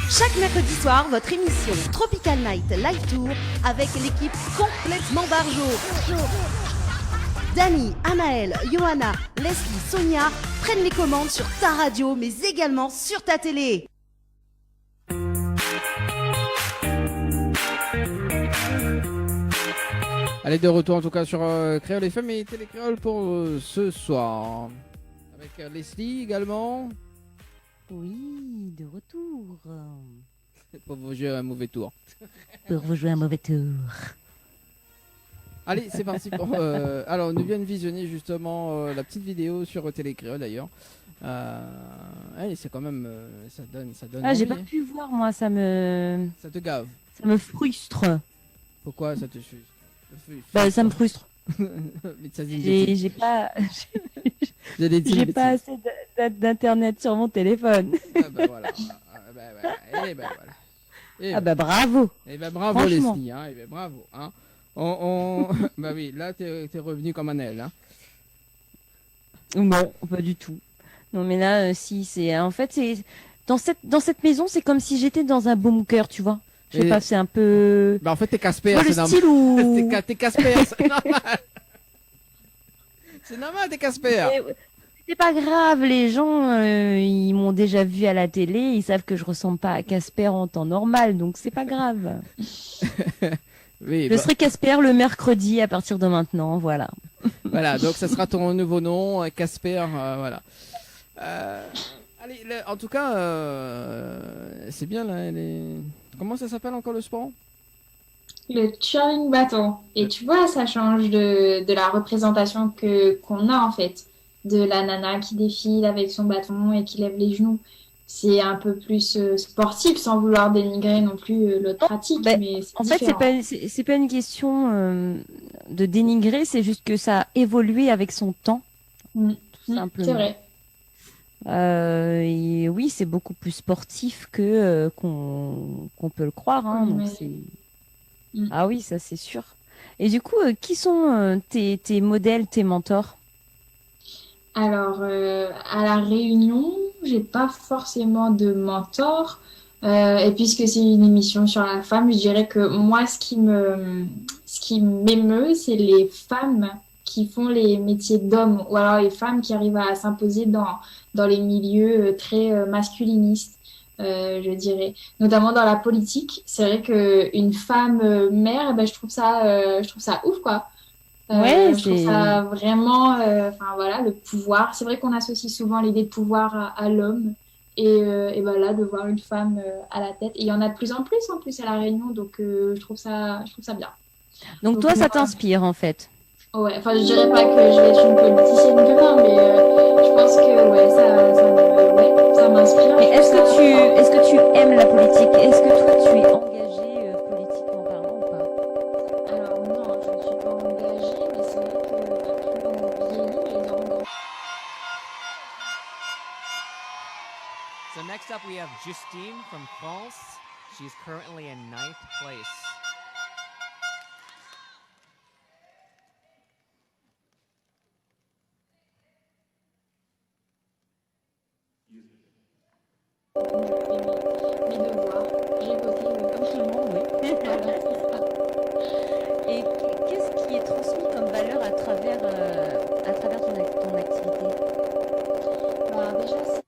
Chaque mercredi soir, votre émission Tropical Night Live Tour avec l'équipe complètement Barjo. Dani, Anaël, Johanna, Leslie, Sonia prennent les commandes sur ta radio mais également sur ta télé. Allez, de retour en tout cas sur Créole FM et Télécréole pour ce soir. Avec Leslie également. Oui, de retour. Pour vous jouer un mauvais tour. Pour vous jouer un mauvais tour. Allez, c'est parti pour... alors, nous vient de visionner justement la petite vidéo sur Télécréole d'ailleurs. Allez, c'est quand même... ça donne Ah, j'ai envie, pas pu voir, moi, ça me... Ça te gave. Ça me frustre. Pourquoi ça te frustre? Bah, ça me frustre. Mais ça dit J'ai pas... J'ai pas assez d'internet sur mon téléphone. Ah bah voilà. Et bah voilà. Ah bah bravo. Et bah bravo Franchement. Leslie, hein. Et bah bravo, hein. Bah oui, là t'es revenu comme un aile, hein. Non, pas du tout. Non mais là, si c'est, en fait c'est dans cette maison, c'est comme si j'étais dans un bunker, tu vois. Je sais Et- pas, c'est un peu. Bah en fait t'es Casper, Tu vois, c'est le style normal. où- T'es Casper, c'est normal. C'est normal, t'es Casper. C'est pas grave, les gens, ils m'ont déjà vu à la télé, ils savent que je ressemble pas à Casper en temps normal, donc c'est pas grave. Oui, Je bah, serai Casper le mercredi à partir de maintenant, voilà. voilà, donc ça sera ton nouveau nom, Casper, voilà. Allez, en tout cas, c'est bien là. Comment ça s'appelle encore le sport? Le twirling bâton. Et tu vois, ça change de la représentation qu'on a en fait. De la nana qui défile avec son bâton et qui lève les genoux. C'est un peu plus sportif sans vouloir dénigrer non plus l'autre pratique. Ben, mais c'est en fait, différent. c'est pas une question de dénigrer, c'est juste que ça a évolué avec son temps, tout simplement. C'est vrai. Et oui, c'est beaucoup plus sportif que qu'on peut le croire. Hein, Oui, donc mais- c'est... Ah oui, ça c'est sûr. Et du coup, qui sont tes modèles, tes mentors? Alors, à la Réunion, j'ai pas forcément de mentor. Et puisque c'est une émission sur la femme, je dirais que moi, ce qui m'émeut, c'est les femmes qui font les métiers d'hommes, ou alors les femmes qui arrivent à s'imposer dans les milieux très masculinistes, je dirais. Notamment dans la politique. C'est vrai qu'une femme mère, je trouve ça ouf, quoi. Ouais, je trouve ça vraiment, enfin voilà, le pouvoir. C'est vrai qu'on associe souvent l'idée de pouvoir à l'homme, et là de voir une femme à la tête. Et il y en a de plus en plus à la Réunion, donc je trouve ça bien. Donc toi, ça moi, t'inspire en fait. Ouais, enfin je dirais pas que je vais être une politicienne demain, mais je pense que ouais, ça m'inspire. Mais est-ce que tu aimes la politique? Est-ce que toi, tu es engagé politiquement parlant ou pas? Alors non, je ne suis pas engagée, mais c'est vrai que plus on vieillit, les engagements up, we have Justine from France. She's currently in 9th place. Mes devoirs. J'ai voté comme tout le monde, oui. Voilà, c'est ça. Et qu'est-ce qui est transmis comme valeur à travers ton activité? Bah, déjà,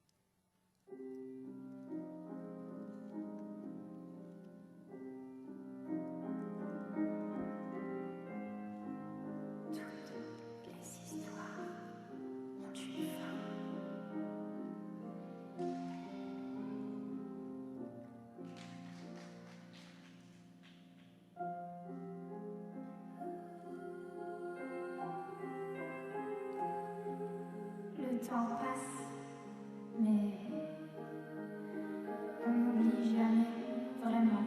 le temps passe, mais on n'oublie jamais vraiment.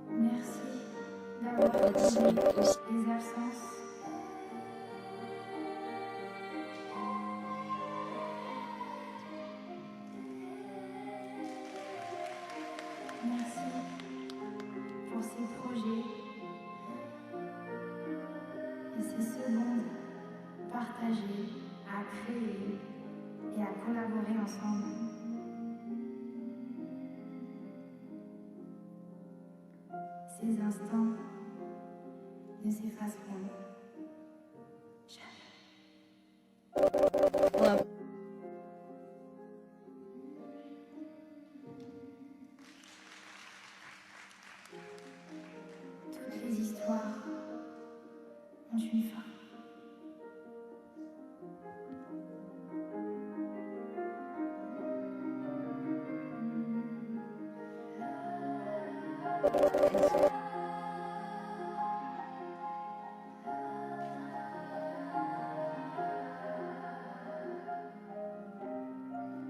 Merci d'avoir comblé les absences. Merci pour ces projets et ces secondes partagées à créer et à collaborer ensemble. Ces instants ne s'effaceront jamais. Ouais. Toutes les histoires ont une fin.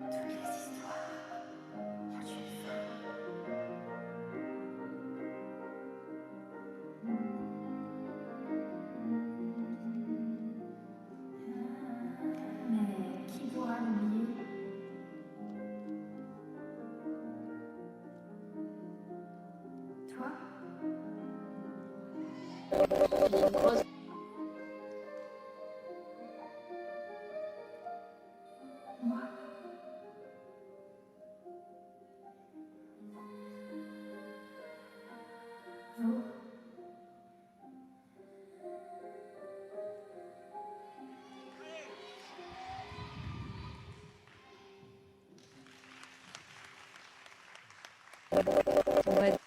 Toutes les histoires ont une fin. Mais qui pourra l'oublier? Toi? j'ai une grosse. Moi? Vous? On va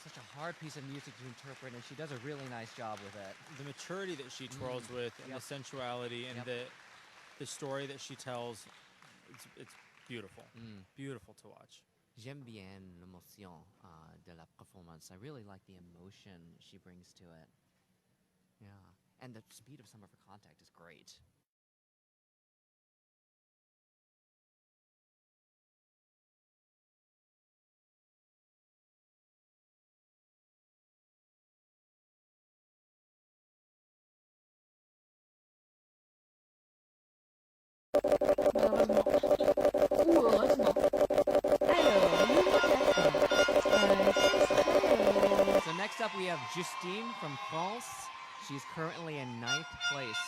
Such a hard piece of music to interpret, and she does a really nice job with it. The maturity that she twirls with, and Yep. the sensuality, and Yep. the story that she tells, it's beautiful. Mm. Beautiful to watch. J'aime bien l'émotion de la performance. I really like the emotion she brings to it. Yeah. And the speed of some of her contact is great. Malheureusement. Ou heureusement. Alors, niveau classement. Quel serait, So next up we have Justine from France. She's currently in 9th place.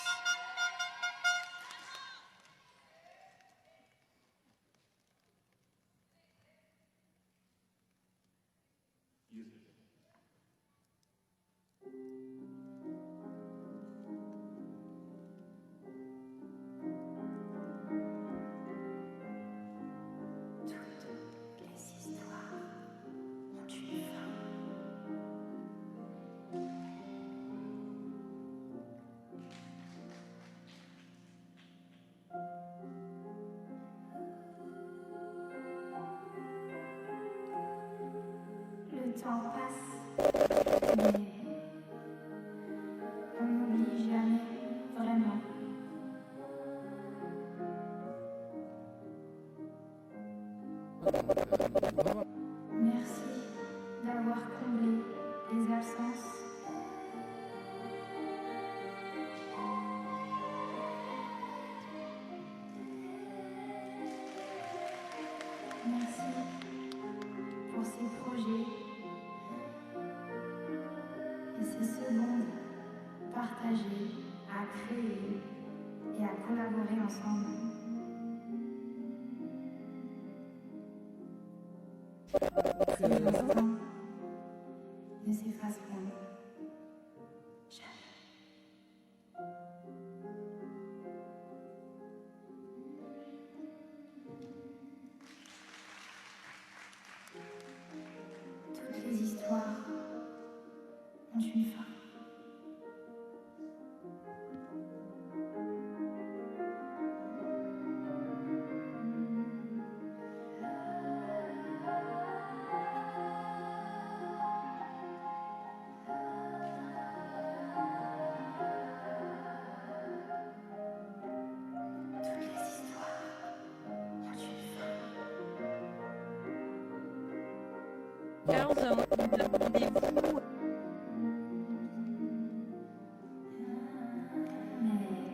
Toutes les histoires ont une fin. Le temps passe, mais on n'oublie jamais vraiment. Merci d'avoir comblé les absences secondes partagées à créer et à collaborer ensemble. Ces instants ne s'effaceront jamais. Toutes les histoires ont une fin. Toutes les histoires ont une fin. 15, rendez-vous. Mais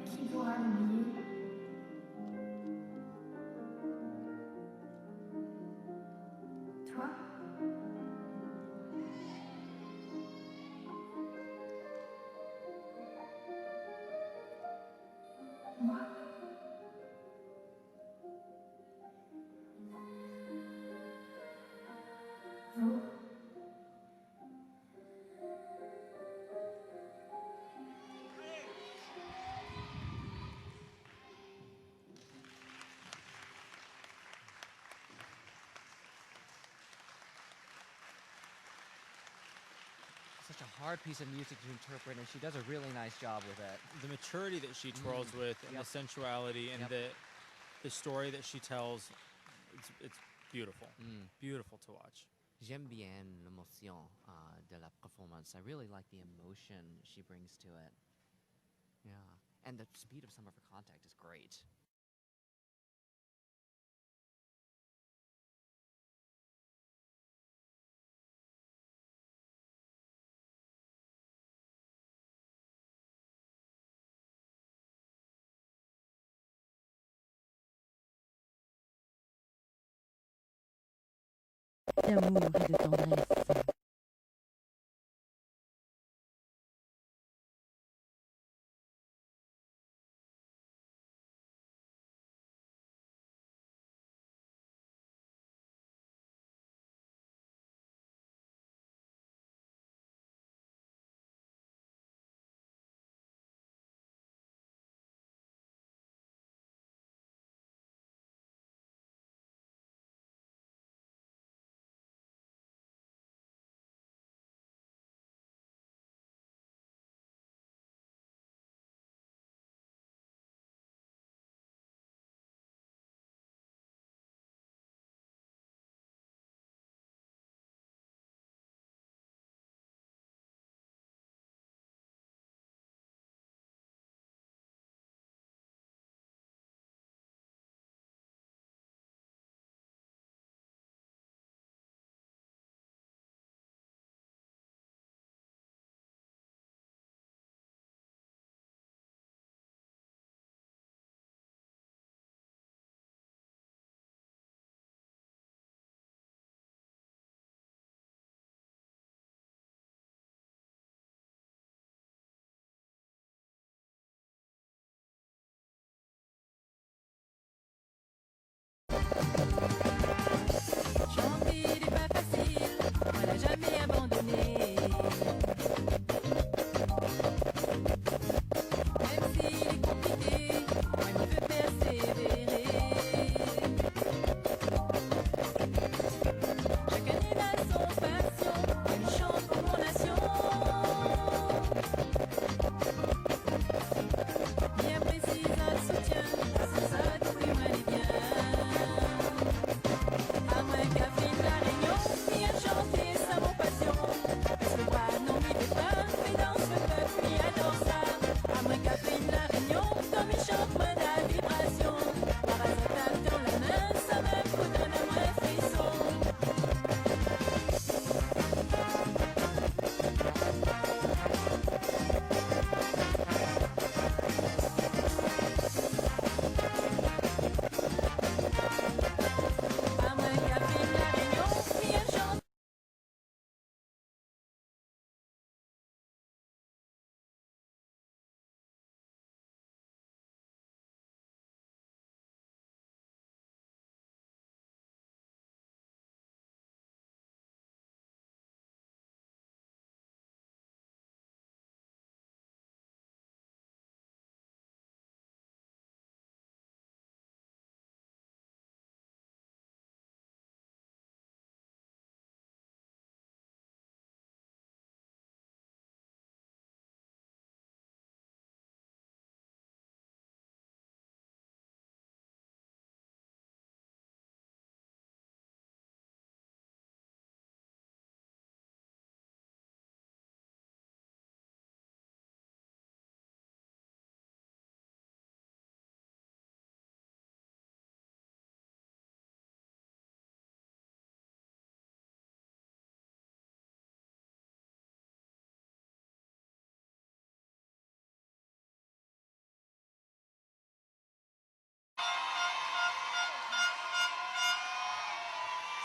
qui pourra l'oublier? Toi? Moi? Vous? Such a hard piece of music to interpret, and she does a really nice job with it. The maturity that she twirls with, and Yep. the sensuality, and Yep. the story that she tells, it's beautiful. Mm. Beautiful to watch. J'aime bien l'émotion de la performance. I really like the emotion she brings to it. Yeah. And the speed of some of her contact is great. D'amour et de tendresse.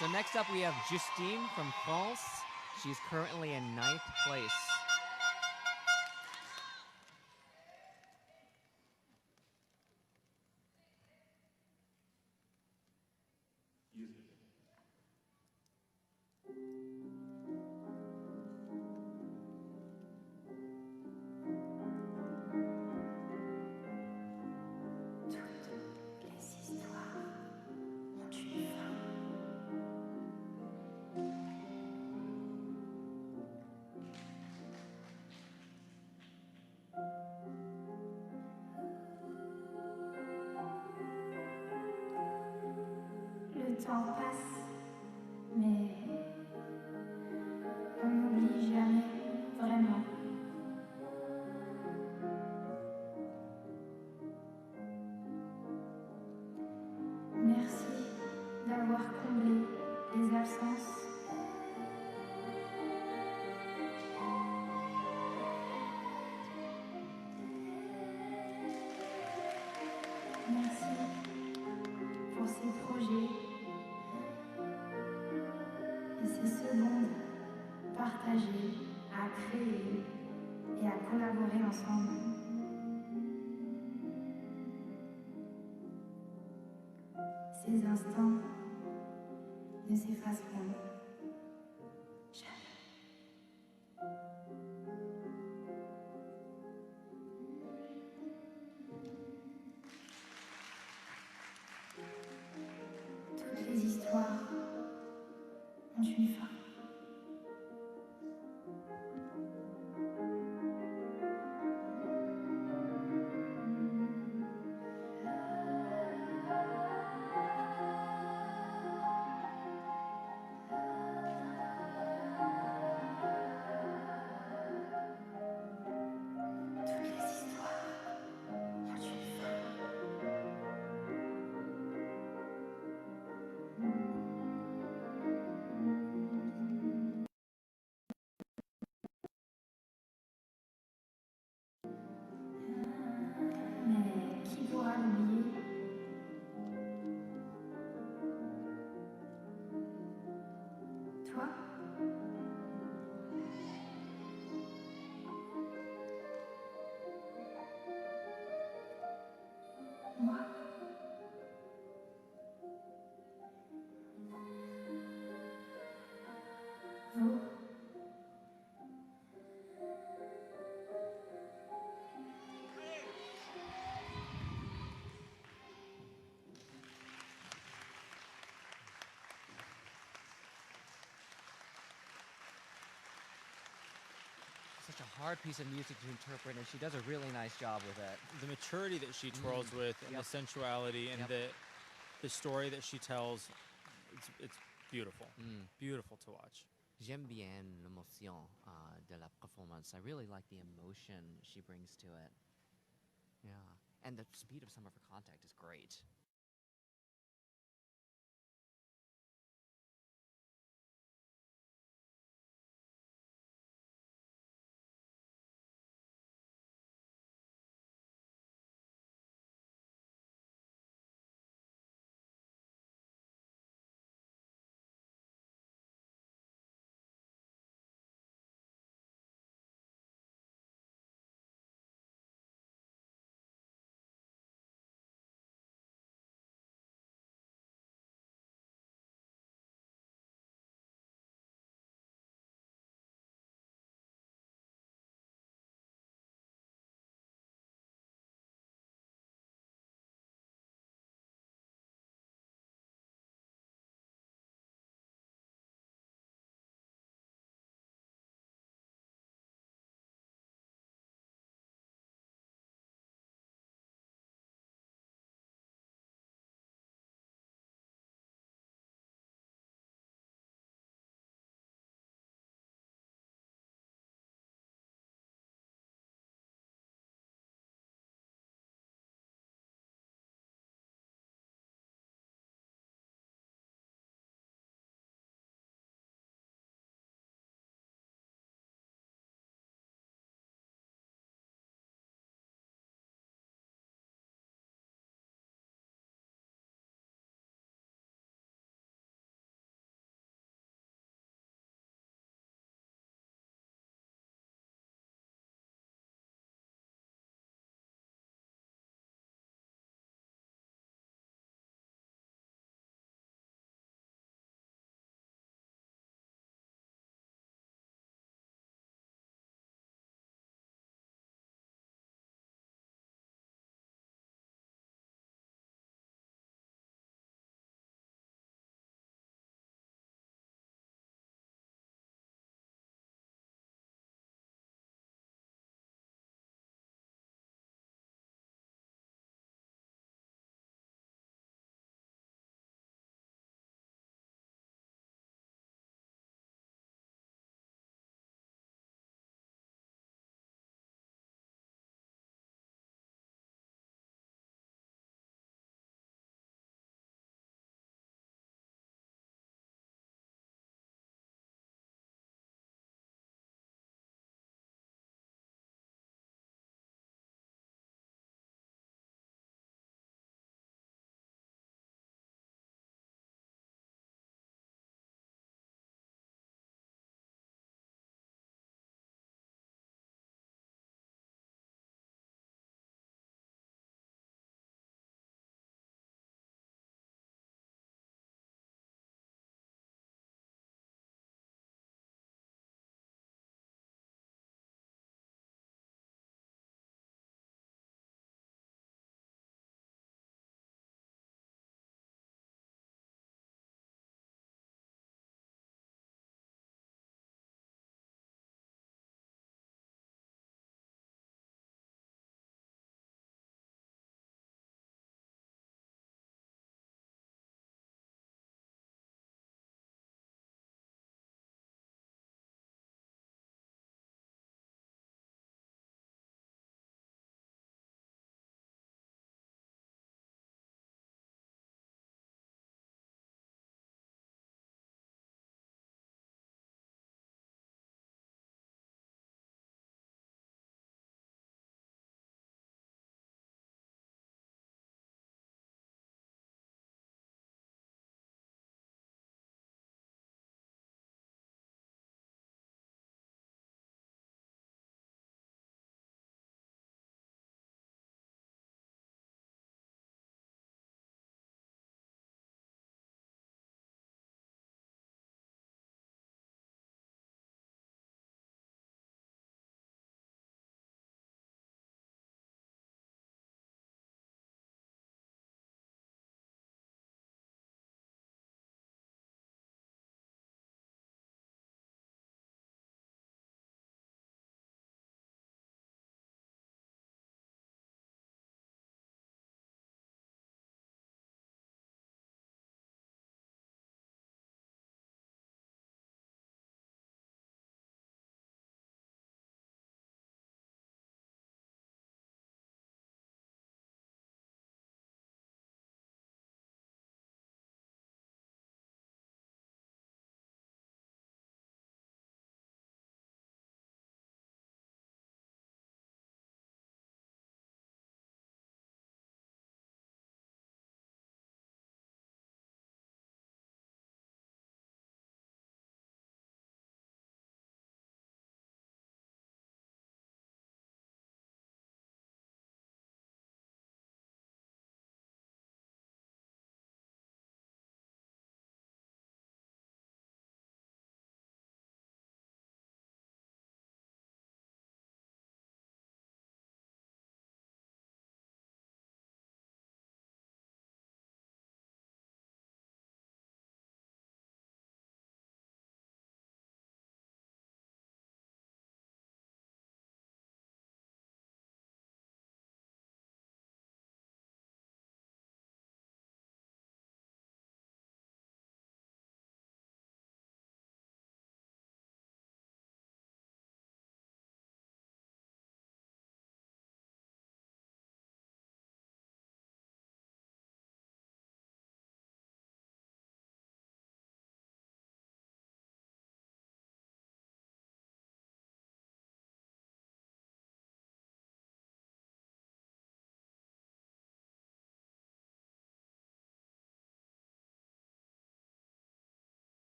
So next up we have Justine from France. She's currently in 9th place. Les histoires ont une fin. Le temps passe, mais on n'oublie jamais vraiment. Merci d'avoir comblé les absences. Merci pour ces projets et ces secondes partagées à créer et à collaborer ensemble. Ces instants ne s'effaceront jamais. Toutes les histoires ont une fin. Toutes les histoires ont une fin. Mais qui pourra l'oublier? Toi? Moi? Vous? Such a hard piece of music to interpret, and she does a really nice job with it. The maturity that she twirls with, and Yep. the sensuality, and Yep. the story that she tells, it's beautiful. Mm. Beautiful to watch. J'aime bien l'émotion de la performance. I really like the emotion she brings to it. Yeah. And the speed of some of her contact is great.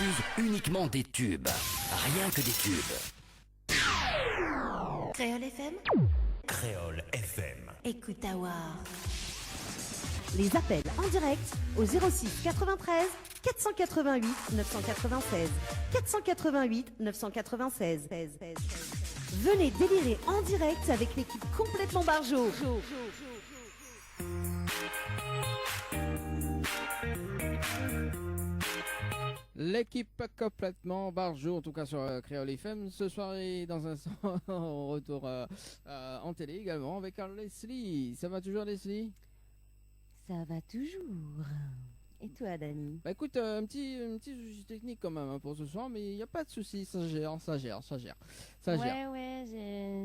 diffuse uniquement des tubes. Rien que des tubes. Créole FM. Créole FM. Écoute avoir. Les appels en direct au 06 93 488 996. 488 996. Venez délirer en direct avec l'équipe complètement Barjo. L'équipe complètement barjo, en tout cas sur Créole FM. Ce soir et dans un instant, on retour en télé également avec Leslie. Ça va toujours, Leslie? Ça va toujours. Et toi, Dani? Bah écoute, un petit souci technique quand même pour ce soir, mais il n'y a pas de souci, ça gère. Ouais,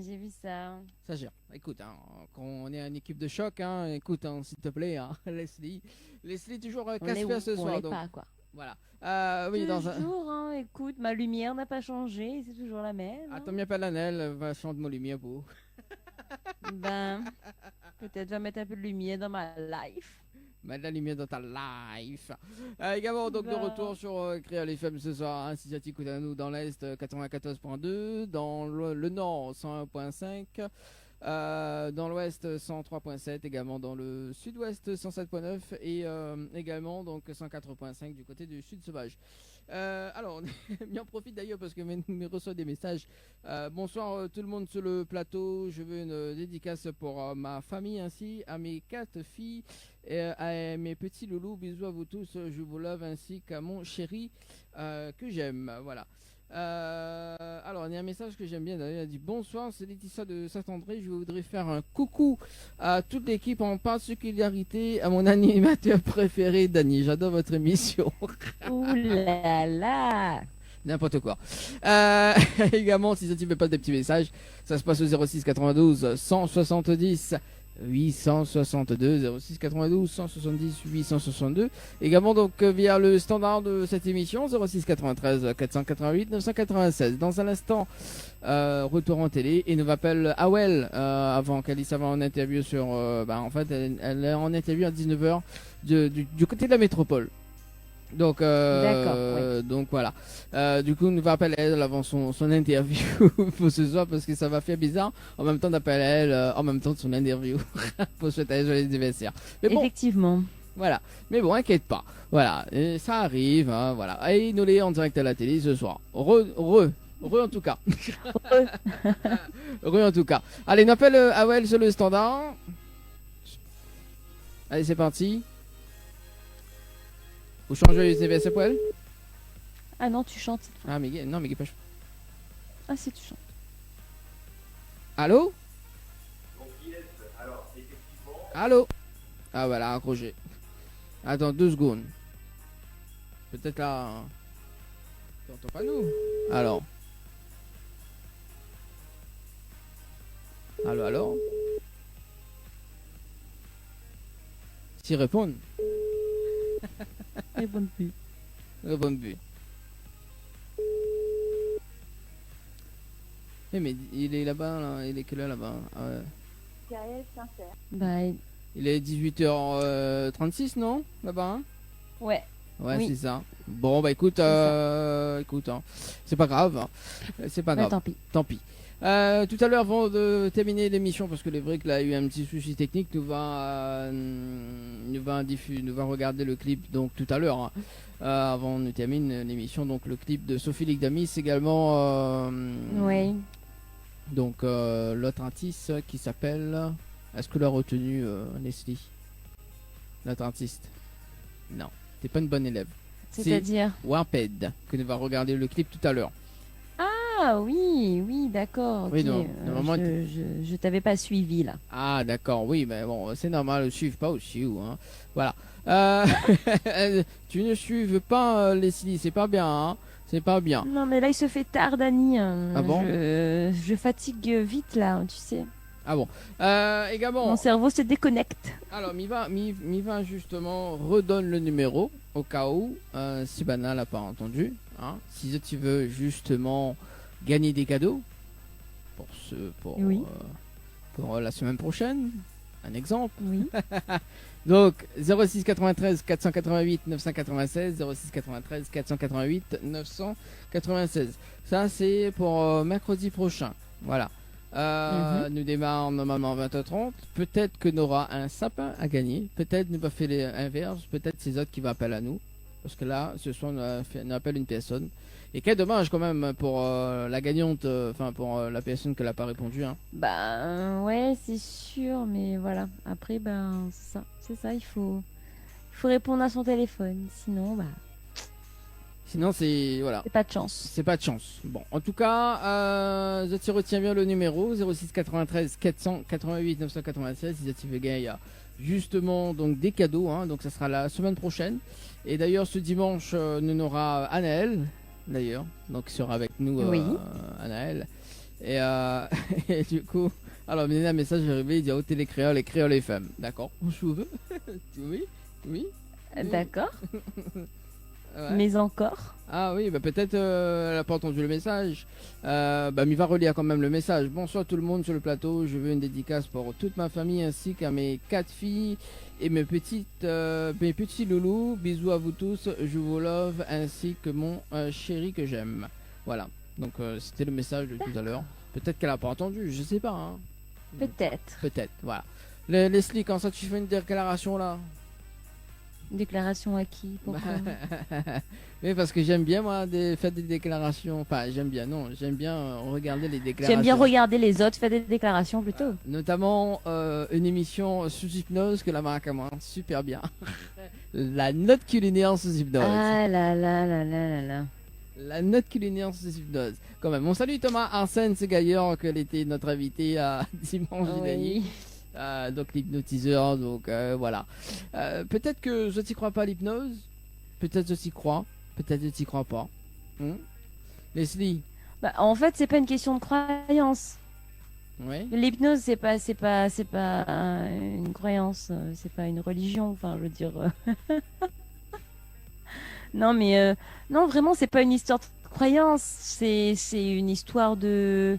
j'ai vu ça. Ça gère. Écoute, quand on est une équipe de choc, écoute, s'il te plaît, Leslie, toujours casse-pied ce soir. On l'est donc, pas, quoi. Voilà. Oui, toujours, écoute, ma lumière n'a pas changé, c'est toujours la même. Attends, m'y appelle Annelle, va changer ma lumière pour. Ben, peut-être va mettre un peu de lumière dans ma life. Mettre la lumière dans ta life. Également, donc, de retour sur Créole FM ce soir, si ça t'écoute à nous dans l'Est, 94.2, dans le Nord, 101.5. Dans l'ouest 103.7, également dans le sud-ouest 107.9 et également donc 104.5 du côté du sud sauvage. Alors on en profite d'ailleurs parce que me reçoit des messages. Bonsoir tout le monde sur le plateau, je veux une dédicace pour ma famille ainsi à mes 4 filles et à mes petits loulous. Bisous à vous tous, je vous love ainsi qu'à mon chéri que j'aime. Voilà. Alors il y a un message que j'aime bien d'ailleurs, il a dit bonsoir, c'est Laetitia de Saint-André, je voudrais faire un coucou à toute l'équipe, en particularité à mon animateur préféré Dany, j'adore votre émission. Ouh là là. N'importe quoi. Également, si ça ne fait pas des petits messages, ça se passe au 06 92 170 862 06 92 170 862. Également donc via le standard de cette émission 06 93 488 996. Dans un instant, retour en télé et nous appelle Awel avant qu'Alice va en interview sur. En fait, elle est en interview à 19h du côté de la métropole. Donc, ouais. Donc voilà. Du coup, nous va appeler elle avant son interview pour ce soir parce que ça va faire bizarre. En même temps d'appeler elle en même temps de son interview pour souhaiter un joyeux anniversaire. Mais bon, effectivement. Voilà. Mais bon, inquiète pas. Voilà. Et ça arrive. Voilà. Et nous les en direct à la télé ce soir. Re en tout cas. Re en tout cas. Allez, on appelle Awel sur le standard. Allez, c'est parti. Vous changez les anniversaires pour elle? Ah non, tu chantes. Ah, mais non, mais pas. Ah, si, tu chantes. Allô? Allô? Ah, voilà, accroché. Attends 2 secondes. Peut-être là. Tu entends pas nous? Alors. Allô? S'ils répondent. Répondent plus. Mais il est là-bas, là. Il est quelle heure là-bas? Gaël Sincère. Bah, Il est 18h36, non? Là-bas, ouais. Ouais, Oui. c'est ça. Bon, bah écoute, c'est pas grave. C'est pas grave. Tant pis. Tout à l'heure, avant de terminer l'émission, parce que les vrais que là a eu un petit souci technique, nous va regarder le clip donc tout à l'heure. Avant de terminer l'émission, donc le clip de Sophie Ligdamis également. Oui. Donc l'autre artiste qui s'appelle. Est-ce que l'a retenu Leslie? L'autre artiste? Non, t'es pas une bonne élève. C'est-à-dire Warped, que nous va regarder le clip tout à l'heure. Ah oui, d'accord. Oui, ok. non, normalement, je t'avais pas suivi là. Ah d'accord, oui, mais bon, c'est normal, ne suivent pas aussi, hein. Voilà. Tu ne suives pas Leslie, c'est pas bien, hein. C'est pas bien. Non, mais là il se fait tard, Dany. Ah bon? Je fatigue vite là, tu sais. Ah bon. Également. Mon cerveau se déconnecte. Alors, Miva justement redonne le numéro au cas où si Bana l'a pas entendu. Hein. Si tu veux justement gagner des cadeaux pour la semaine prochaine, un exemple. Oui. Donc 06 93 488 996, 06 93 488 996. Ça c'est pour mercredi prochain. Voilà. Nous démarrons normalement à 20h30. Peut-être que Nora a un sapin à gagner. Peut-être nous va faire l'inverse. Peut-être c'est autres qui va appeler à nous. Parce que là, ce soir, on appelle une personne. Et quel dommage quand même pour la gagnante, enfin pour la personne qui n'a pas répondu. Hein. Bah ouais, c'est sûr, mais voilà. Après, ben c'est ça, il faut répondre à son téléphone. Sinon, c'est voilà. C'est pas de chance. C'est pas de chance. Bon, en tout cas, je retiens bien le numéro 06 93 488 996. Si tu veux gagner, il y a justement donc des cadeaux. Hein, donc ça sera la semaine prochaine. Et d'ailleurs, ce dimanche, nous aura Anaël. D'ailleurs, donc il sera avec nous, Anaël. Et, et du coup, alors, il y a un message arrivé, il dit au télé créole et créole FM. D'accord, je veux. Oui. D'accord. Ouais. Mais encore. Ah oui, bah peut-être elle n'a pas entendu le message. Mais il va relire quand même le message. Bonsoir tout le monde sur le plateau. Je veux une dédicace pour toute ma famille ainsi qu'à mes 4 filles et mes petits loulous. Bisous à vous tous. Je vous love ainsi que mon chéri que j'aime. Voilà. Donc c'était le message de tout à l'heure. Peut-être qu'elle n'a pas entendu. Je sais pas. Hein. Peut-être. Voilà. Leslie, quand ça tu fais une déclaration là? Déclaration à qui? Pourquoi? Oui, parce que j'aime bien moi faire des déclarations. Enfin, j'aime bien regarder les déclarations. J'aime bien regarder les autres faire des déclarations plutôt. Notamment une émission sous hypnose que la marque a moi. Super bien. La note culinaire sous hypnose. Ah là là là là là là. La note culinaire sous hypnose. Quand même. On salue Thomas Arsène Segailleur, qu'elle était notre invité à dimanche dernier. Donc l'hypnotiseur, donc voilà. Peut-être que je t'y crois pas à l'hypnose, peut-être je t'y crois, peut-être je t'y crois pas. Leslie. Bah, en fait, c'est pas une question de croyance. Ouais. L'hypnose, c'est pas une croyance, c'est pas une religion. Enfin, je veux dire. Non, mais non, vraiment, c'est pas une histoire de croyance. C'est une histoire de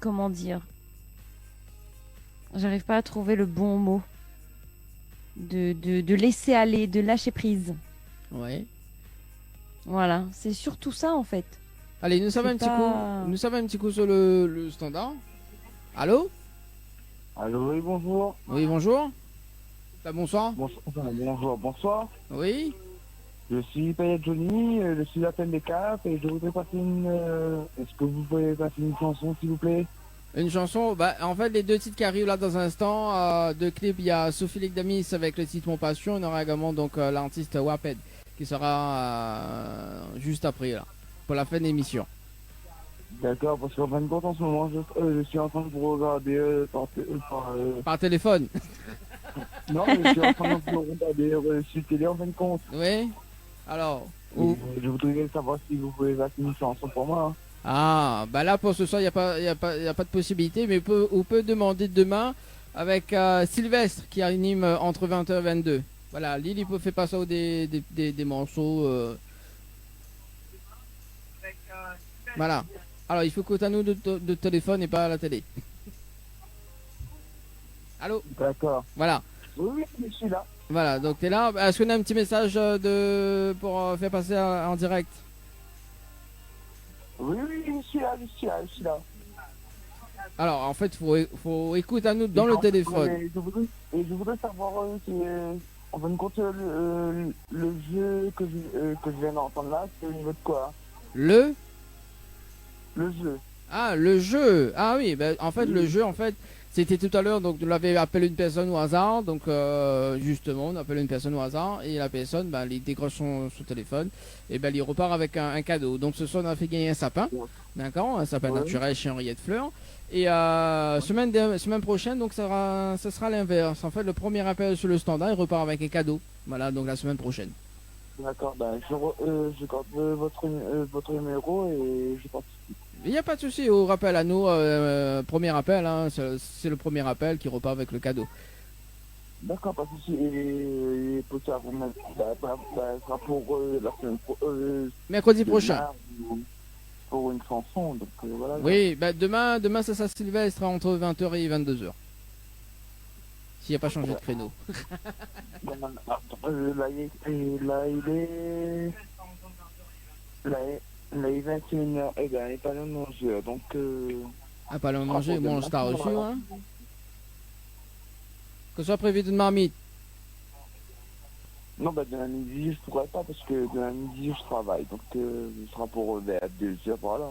comment dire. J'arrive pas à trouver le bon mot. De laisser aller, de lâcher prise. Ouais. Voilà, c'est surtout ça en fait. Allez, nous savons un petit coup sur le standard. Allô? Allô, oui, bonjour. Oui, bonjour. Bonsoir. Bonsoir. Oui. Je suis Payette Johnny, je suis à peine des Capes et je voudrais passer Est-ce que vous pouvez passer une chanson, s'il vous plaît? Une chanson, en fait les deux titres qui arrivent là dans un instant, de clips, il y a Sophie Legdamis avec le titre Mon Passion, il y aura également donc l'artiste Waped qui sera juste après là, pour la fin de l'émission. D'accord, parce qu'en fin de compte en ce moment je suis en train de vous regarder par téléphone. Non, mais je suis en train de vous regarder sur télé en fin de compte. Oui. Alors je voudrais savoir si vous pouvez passer une chanson pour moi. Hein. Ah, bah là pour ce soir, il n'y a pas de possibilité, mais on peut demander demain avec Sylvestre qui anime entre 20h et 22. Voilà, Lily peut faire passer des morceaux. Voilà. Alors, il faut que tu as nous de téléphone et pas à la télé. Allô? D'accord. Voilà. Oui, je suis là. Voilà, donc tu es là. Est-ce qu'on a un petit message pour faire passer en direct? Oui, je suis là. Alors, en fait, faut écouter à nous dans le téléphone. Je voudrais savoir si, en fin de compte, le jeu que je viens d'entendre là, c'est au niveau de quoi? Le jeu. Ah, le jeu. Ah oui, en fait, le jeu, c'était tout à l'heure, donc on l'avait appelé une personne au hasard, donc justement, on appelle une personne au hasard, et la personne, il décroche son téléphone, et il repart avec un cadeau. Donc ce soir, on a fait gagner un sapin, d'accord, un sapin naturel chez Henriette Fleur, et semaine prochaine, donc ça sera l'inverse. En fait, le premier appel sur le standard, il repart avec un cadeau. Voilà, donc la semaine prochaine. D'accord, je garde votre numéro et je participe. Il n'y a pas de souci, au rappel à nous, premier appel, hein, c'est le premier appel qui repart avec le cadeau. D'accord, pas de souci. Et pour ça, sera pour la semaine mercredi prochain. Pour une chanson, donc voilà. Oui, demain ça sera Sylvestre entre 20h et 22h. S'il n'y a pas changé de créneau. Là, il est... Là, il est 21h. Eh ben, il est pas loin de manger, donc... Ah, pas loin de manger, bon, je t'ai reçu, hein. Que ce soit prévu d'une marmite. Non, bah, de la midi, je pourrais pas, parce que de la midi, je travaille, donc ce sera pour vers 2h, voilà.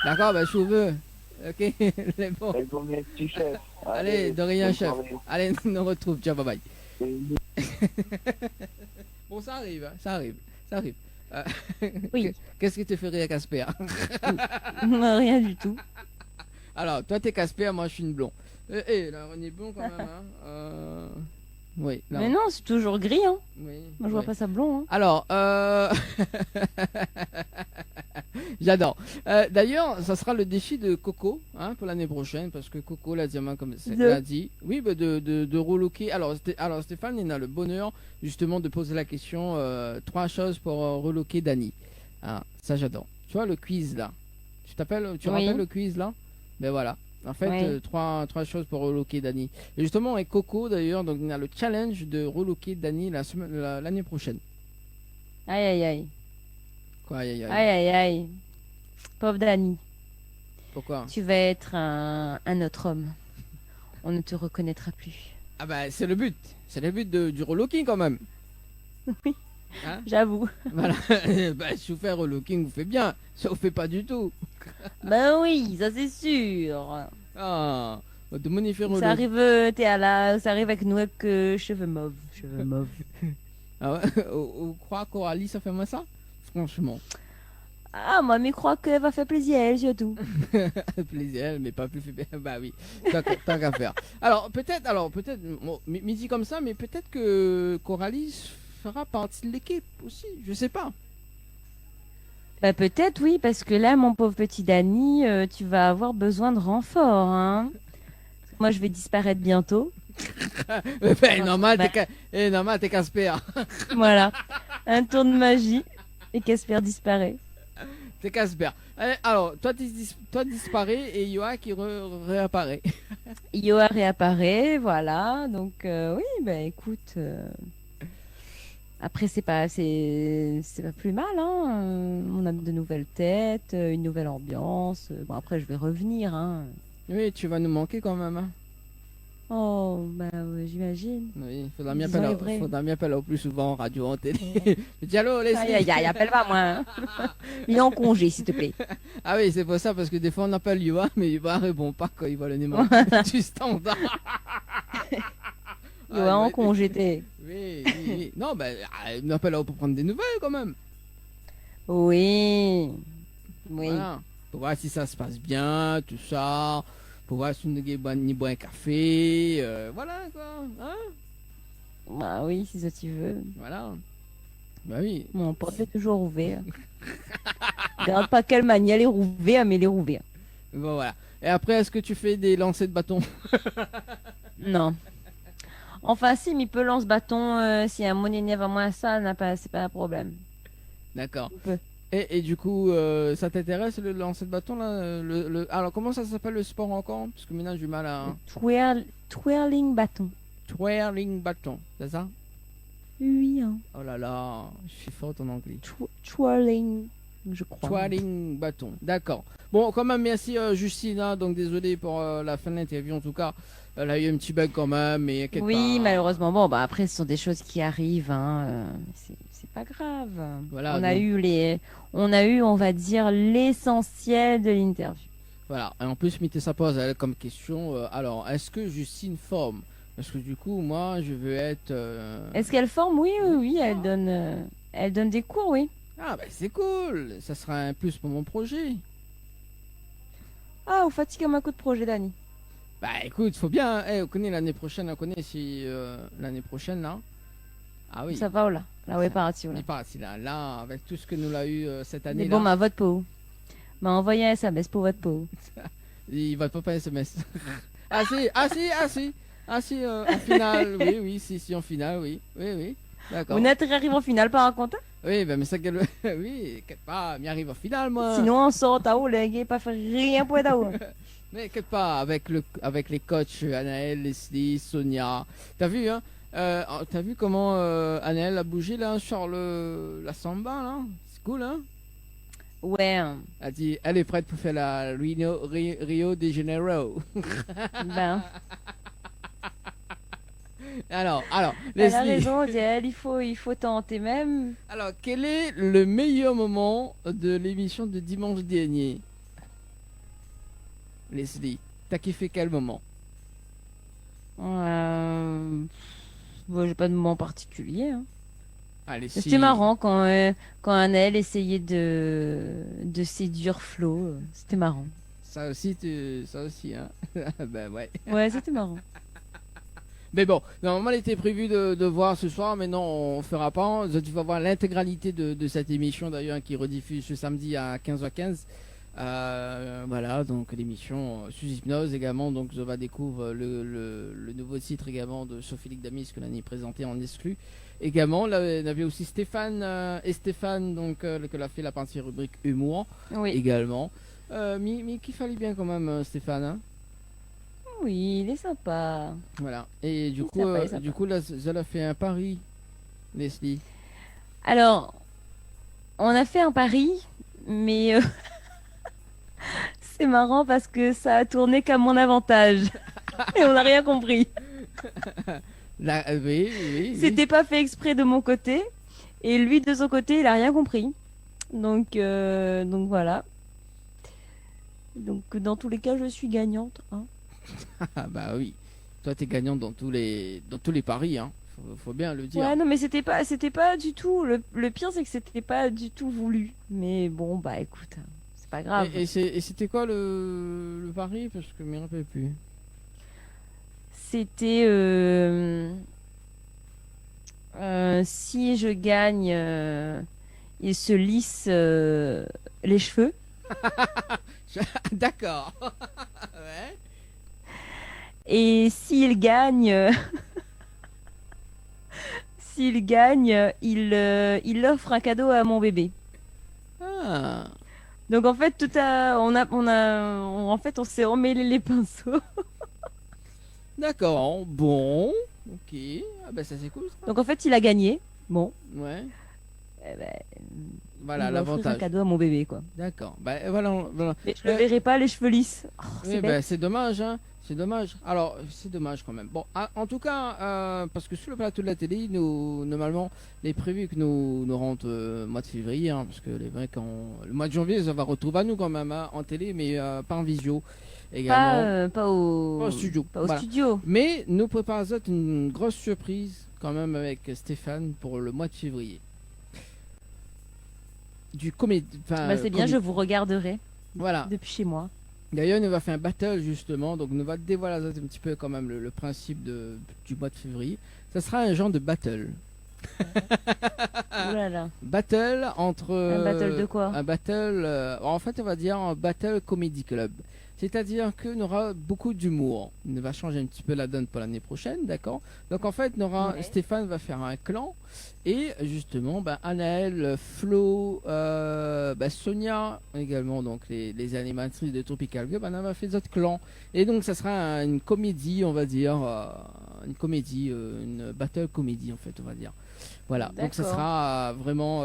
D'accord, bah, je veux. Ok, c'est bon. Avec ton petit chef. Allez, de rien, bonne chef. soirée. Allez, on nous retrouve. Ciao, bye bye. Bon, ça arrive, hein, ça arrive, ça arrive. Oui. Qu'est-ce qui te fait rire, Casper? Rien du tout. Alors, toi, t'es Casper, moi, je suis une blonde. Là, on est blond quand même, hein. Oui. Là, Mais non, c'est toujours gris, hein. Oui. Moi, je vois oui. pas ça blond, hein. Alors, j'adore. D'ailleurs, ça sera le défi de Coco, hein, pour l'année prochaine, parce que Coco, la diamant, comme l'a dit, oui, bah, de relooker. Alors, Stéphane, il a le bonheur, justement, de poser la question 3 choses pour relooker Dani. Ah, ça, j'adore. Tu vois, le quiz, là. Tu rappelles le quiz, là? Ben voilà. En fait, Oui. trois choses pour relooker Dani. Et justement, avec Coco, d'ailleurs, donc, on a le challenge de relooker Dani l'année prochaine. Aïe, aïe, aïe. Quoi, aïe, aïe, aïe. Aïe, aïe, aïe. Pauvre Dani. Pourquoi? Tu vas être un autre homme. On ne te reconnaîtra plus. Ah bah, c'est le but. C'est le but du relooking, quand même. Oui. Hein? J'avoue. Voilà. Bah, si vous faites relooking, vous faites bien. Ça vous fait pas du tout. Ben oui, ça c'est sûr. Ah, de magnifiques relooking. Ça arrive, ça arrive avec nous avec cheveux mauves. Cheveux mauves. Ah ouais? On croit qu'Oralie, ça fait moins ça? Franchement. Ah, moi, mais crois qu'elle va faire plaisir à elle, surtout. Plaisir, mais pas plus fait. Bah oui, tant qu'à faire. Alors peut-être, bon, midi comme ça, mais peut-être que Coralie fera partie de l'équipe aussi, je sais pas. Bah peut-être oui, parce que là, mon pauvre petit Dani, tu vas avoir besoin de renfort, hein. Moi, je vais disparaître bientôt. Normal, t'es Casper. Voilà, un tour de magie et Casper disparaît. T'es Casper. Alors, toi disparais et Yoa qui réapparaît. Yoa réapparaît, voilà. Donc oui, bah écoute. Après, c'est pas plus mal, hein. On a de nouvelles têtes, une nouvelle ambiance. Bon, après, je vais revenir, hein. Oui, tu vas nous manquer quand même, hein. Oh, bah ouais, j'imagine. Oui, faudra bien appeler au plus souvent en radio, en télé. Dis allô, Leslie. Aïe, aïe, appelle pas moi. Hein. Il est en congé, s'il te plaît. Ah oui, c'est pour ça, parce que des fois on appelle Yoa, mais Yoa répond pas quand il voit le numéro du standard. Yoa en congé, t'es. Oui. Non, bah, on appelle pour prendre des nouvelles quand même. Oui. Voilà. Pour voir si ça se passe bien, tout ça. Pour voir si on boit un café. Voilà quoi. Hein? Bah oui, si ça tu veux. Voilà. Bah oui. Mon porte est toujours ouvert. Regarde pas quelle manière elle est ouverte, mais elle est ouverte. Bon voilà. Et après, est-ce que tu fais des lancers de bâton? Non. Enfin, si, mais il peut lancer bâton si un mon énerve à moi, ça, c'est pas un problème. D'accord. Et du coup, ça t'intéresse le lancer de bâton là Alors, comment ça s'appelle le sport encore? Parce que maintenant j'ai du mal à. Twirling bâton. Twirling bâton, c'est ça? Oui. Hein. Oh là là, je suis forte en anglais. Twirling, je crois. Twirling bâton, d'accord. Bon, quand même, merci Justine. Hein, donc désolé pour la fin de l'interview en tout cas. Elle a eu un petit bug quand même, mais oui, malheureusement. Bon, bah après, ce sont des choses qui arrivent. Hein. C'est pas grave. Voilà, on a eu, on va dire, l'essentiel de l'interview. Voilà. Et en plus, Mitessa pose elle comme question. Alors, est-ce que Justine forme? Parce que du coup, moi, je veux être. Est-ce qu'elle forme? Oui. Elle donne des cours, oui. Ah, bah c'est cool. Ça sera un plus pour mon projet. Ah, vous fatiguez un coup de projet, Dani. Bah écoute, faut bien. On connaît l'année prochaine. On connaît si l'année prochaine là. Ah oui. Ça va ou là? Là où est parti, là. Il est parti là. Là, avec tout ce que nous l'a eu cette année. Mais bon, ma vote pour. M'a envoyé un SMS pour votre peau. Il va pas faire SMS. Ah si, en finale, oui, si, en finale, oui, d'accord. Vous n'êtes arrivé en finale par un compte? Oui, ben, mais ça, oui, pas, m'y arrive en finale, moi. Sinon, on sort à haut, les gars, pas faire rien pour être à haut. Mais inquiète pas, avec les coachs Anaël, Leslie, Sonia. T'as vu, hein t'as vu comment Anaël a bougé là sur la samba là? C'est cool, hein? Ouais. Elle dit, elle est prête pour faire la Rio de Janeiro. Ben. Alors, Elle a Leslie. raison, Diel, il faut tenter même. Alors, quel est le meilleur moment de l'émission de dimanche dernier? Leslie, t'as kiffé quel moment? Bon, j'ai pas de moment particulier. Hein. Allez, C'était marrant quand Annelle essayait de séduire Flo. C'était marrant. Ça aussi, hein. Ben ouais. Ouais, c'était marrant. Mais bon, normalement, il était prévu de voir ce soir, mais non, on fera pas. Tu vas voir l'intégralité de cette émission d'ailleurs qui rediffuse ce samedi à 15h15. Voilà, donc l'émission sous hypnose également. Donc, je va découvrir le nouveau titre également de Sophie Damis que l'on a présenté en exclu. Également, là, on avait aussi Stéphane donc que l'a fait la partie rubrique humour. Oui. Également. Mais qu'il fallait bien quand même, Stéphane. Hein. Oui, il est sympa. Voilà. Et du coup, là, elle a fait un pari, Leslie. Alors, on a fait un pari, mais c'est marrant parce que ça a tourné qu'à mon avantage. Et on n'a rien compris. Oui. C'était pas fait exprès de mon côté. Et lui, de son côté, il a rien compris. Donc voilà. Donc, dans tous les cas, je suis gagnante. Hein. Bah oui, toi t'es gagnante dans tous les paris, hein. Faut bien le dire. Ouais, non, mais c'était pas du tout. Le pire, c'est que c'était pas du tout voulu. Mais bon, bah écoute, c'est pas grave. Et c'était quoi le pari? Parce que je me rappelle plus. C'était si je gagne, il se lisse les cheveux. D'accord. Ouais. Et s'il gagne, il offre un cadeau à mon bébé. Ah. Donc en fait, on s'est emmêlé les pinceaux. D'accord. Bon. Ok. Ah bah ça c'est cool. Ça. Donc en fait, il a gagné. Bon. Ouais. Eh ben, voilà il va offrir l'avantage. un cadeau à mon bébé, quoi. D'accord. Bah voilà. Mais je le verrai pas les cheveux lisses. Oh, Oui, c'est bah, bête. c'est dommage, hein. C'est dommage. Alors, c'est dommage quand même. Bon, en tout cas, parce que sur le plateau de la télé, normalement, les prévus que nous rentrent mois de février, hein, parce que les vrais, le mois de janvier, ça va retrouver à nous quand même, hein, en télé, mais pas en visio. Également. Pas au studio. Pas au Voilà. studio. Mais nous préparons une grosse surprise quand même avec Stéphane pour le mois de février. Du comédie. Bah, c'est bien, je vous regarderai. Voilà. Depuis chez moi. D'ailleurs, nous va faire un battle justement, donc nous va dévoiler un petit peu quand même le principe du mois de février. Ça sera un genre de battle. Oh là là. Battle entre. Un battle de quoi? Un battle. En fait, on va dire un battle comedy club. C'est-à-dire que nous aura beaucoup d'humour. On va changer un petit peu la donne pour l'année prochaine, d'accord? Donc en fait, ouais. Stéphane va faire un clan et justement, Anaël, Flo, Sonia également, donc les animatrices de Tropical Club, on va faire d'autres clans. Et donc ça sera une comédie, on va dire, une battle comédie en fait, on va dire. Voilà, donc ça sera vraiment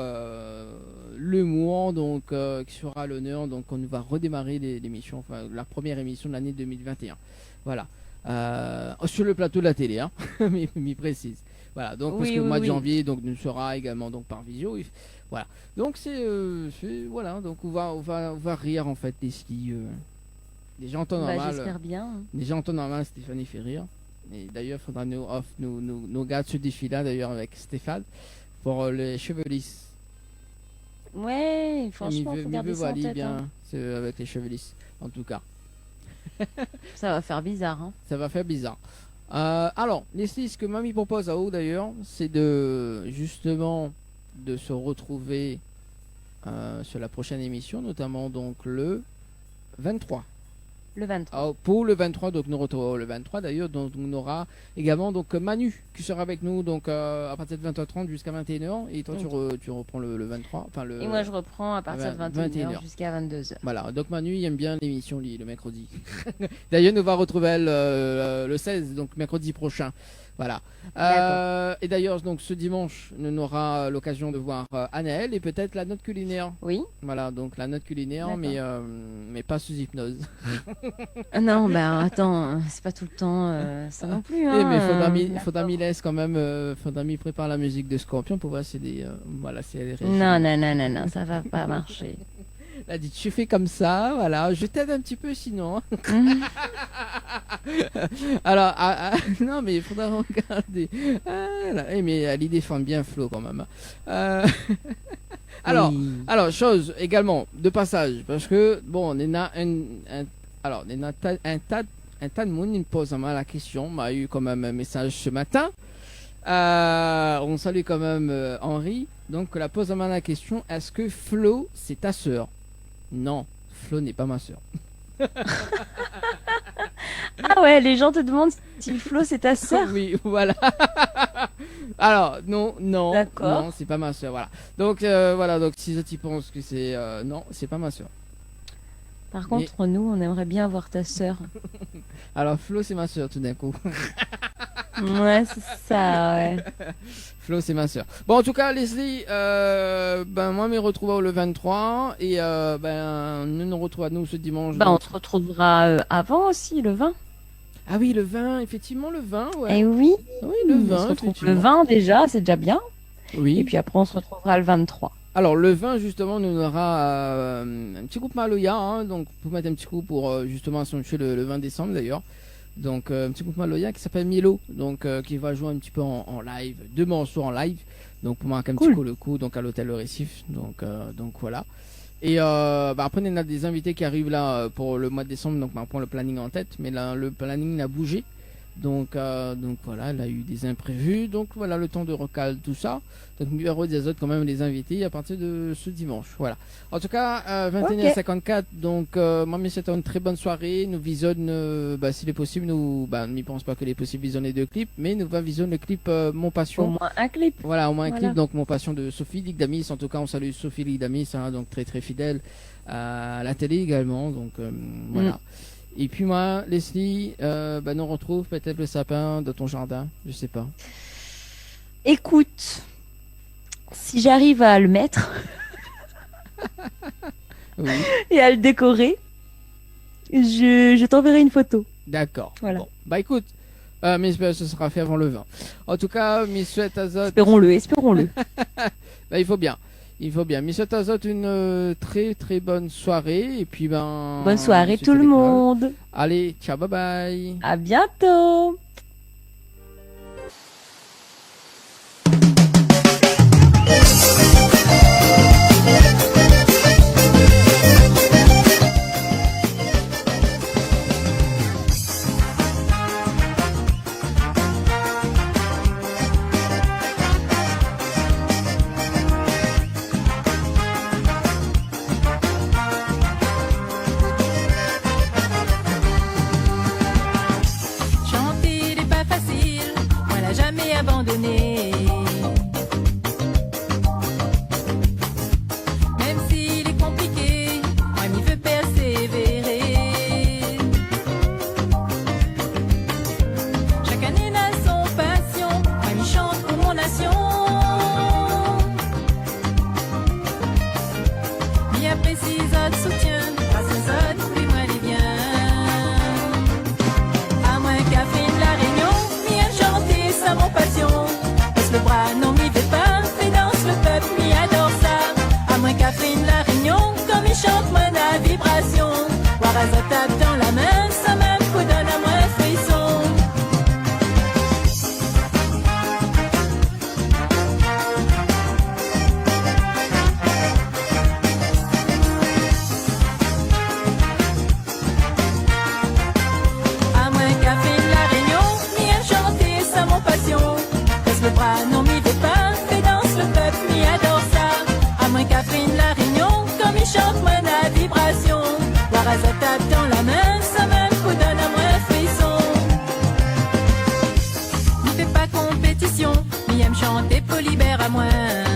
l'humour donc qui sera à l'honneur. Donc on va redémarrer l'émission, enfin la première émission de l'année 2021. Voilà, sur le plateau de la télé, hein, mais précise. Voilà, donc parce que le mois de janvier donc nous sera également donc par visio. Voilà, donc c'est voilà, donc on va rire en fait les gens en temps normal. J'espère bien. Les gens en temps normal, Stéphanie fait rire. Et d'ailleurs, il faudra nous garder ce défi-là, d'ailleurs, avec Stéphane, pour les cheveux lisses. Ouais, franchement, il faut garder ça en tête. Bien, hein. C'est avec les cheveux lisses, en tout cas. Ça va faire bizarre. Hein. Ça va faire bizarre. Alors, Leslie, ce que Mamie propose à haut, d'ailleurs, c'est justement de se retrouver sur la prochaine émission, notamment donc le 23. Le 23. Alors, pour le 23, donc nous retrouvons le 23 d'ailleurs, donc on aura également donc Manu qui sera avec nous donc à partir de 20h30 jusqu'à 21h et toi tu reprends le 23. Enfin, Et moi je reprends à partir de 21h jusqu'à 22h. Voilà, donc Manu il aime bien l'émission le mercredi. D'ailleurs nous va retrouver elle le 16, donc mercredi prochain. Voilà. Et d'ailleurs, donc ce dimanche, on aura l'occasion de voir Anaël et peut-être la note culinaire. Oui. Voilà, donc la note culinaire, mais pas sous hypnose. Non, ben attends, c'est pas tout le temps ça non plus. Hein, mais faudra m'y laisse quand même, faudra m'y préparer la musique de Scorpion pour voir si elle est Non, ça va pas marcher. Elle a dit tu fais comme ça, voilà, je t'aide un petit peu sinon. Alors, non mais il faudra regarder. Mais elle y défend bien Flo quand même. Alors, chose également de passage, parce que bon, on a un tas de monde me pose la question, m'a eu quand même un message ce matin. On salue quand même Henri, donc la pose la question, est-ce que Flo c'est ta sœur? Non, Flo n'est pas ma sœur. Ah ouais, les gens te demandent si Flo c'est ta sœur. Oui, voilà. Alors non, d'accord. Non, c'est pas ma sœur, voilà. Donc voilà, donc si tu penses que c'est non, c'est pas ma sœur. Par contre, nous, on aimerait bien avoir ta sœur. Alors Flo c'est ma sœur tout d'un coup. Ouais, c'est ça, ouais. Flo, c'est ma sœur. Bon, en tout cas, Leslie, moi, me retrouve le 23 et nous nous retrouvons nous ce dimanche. On se retrouvera avant aussi, le 20. Ah oui, le 20, effectivement, le 20, ouais. Eh oui. Oui, le 20. On se retrouve le 20 déjà, c'est déjà bien. Oui. Et puis après, on se retrouvera le 23. Alors, le 20, justement, nous aura un petit groupe Maloya, hein, donc pour mettre un petit coup pour justement associer le 20 décembre d'ailleurs. Donc un petit groupe Maloya qui s'appelle Milo, donc qui va jouer un petit peu en live, 2 morceaux en live, donc pour marquer un petit peu le coup, donc à l'hôtel Le Récif, donc voilà. Et après on a des invités qui arrivent là pour le mois de décembre, donc on prend le planning en tête, mais là le planning a bougé, donc voilà, elle a eu des imprévus, donc voilà le temps de recal tout ça. Donc numéro des autres quand même les invités à partir de ce dimanche, voilà. En tout cas 21h54, donc moi mais c'était une très bonne soirée. Nous visionne s'il est possible, nous n'y pense pas que les possible visionner 2 clips, mais nous va visionner le clip Mon Passion. Au moins un clip. Voilà, au moins un clip, donc Mon Passion de Sophie Ligdamis. En tout cas on salue Sophie Ligdamis, hein, donc très très fidèle à la télé également, donc voilà. Et puis moi, Leslie, nous retrouve peut-être le sapin de ton jardin, je sais pas. Écoute, si j'arrive à le mettre et à le décorer, je t'enverrai une photo. D'accord. Voilà. Bon. Bah écoute, mais ce sera fait avant le 20. En tout cas, mes souhaits à Zot. Espérons-le. Il faut bien. Mes souhaits à Zot une très très bonne soirée. Et puis bonne soirée tout le monde. Allez, ciao, bye bye. À bientôt. Chanter n'est pas facile, moi l'a jamais abandonné. Même s'il est compliqué, moi m'y veux persévérer. Chaque année n'a son passion, moi m'y chante pour mon nation. M'y apprécie Zot soutien, grâce à Zot, oui moi les biens. Ça mon passion, passe le bras, non m'y vais pas, fais danse le peuple, m'y adore ça. À moins Catherine la Réunion, comme il chante moi la vibration. Voir à tape dans la main, ça même coup donne à moi un frisson. À moins Catherine la Réunion, m'y aime chanter ça mon passion. Baisse le bras, non m'y vais pas, fais danse le peuple, m'y adore ça. À moins Catherine la Réunion, comme il chante moi la vibration. Voir à tape dans la main, ça libère à moins.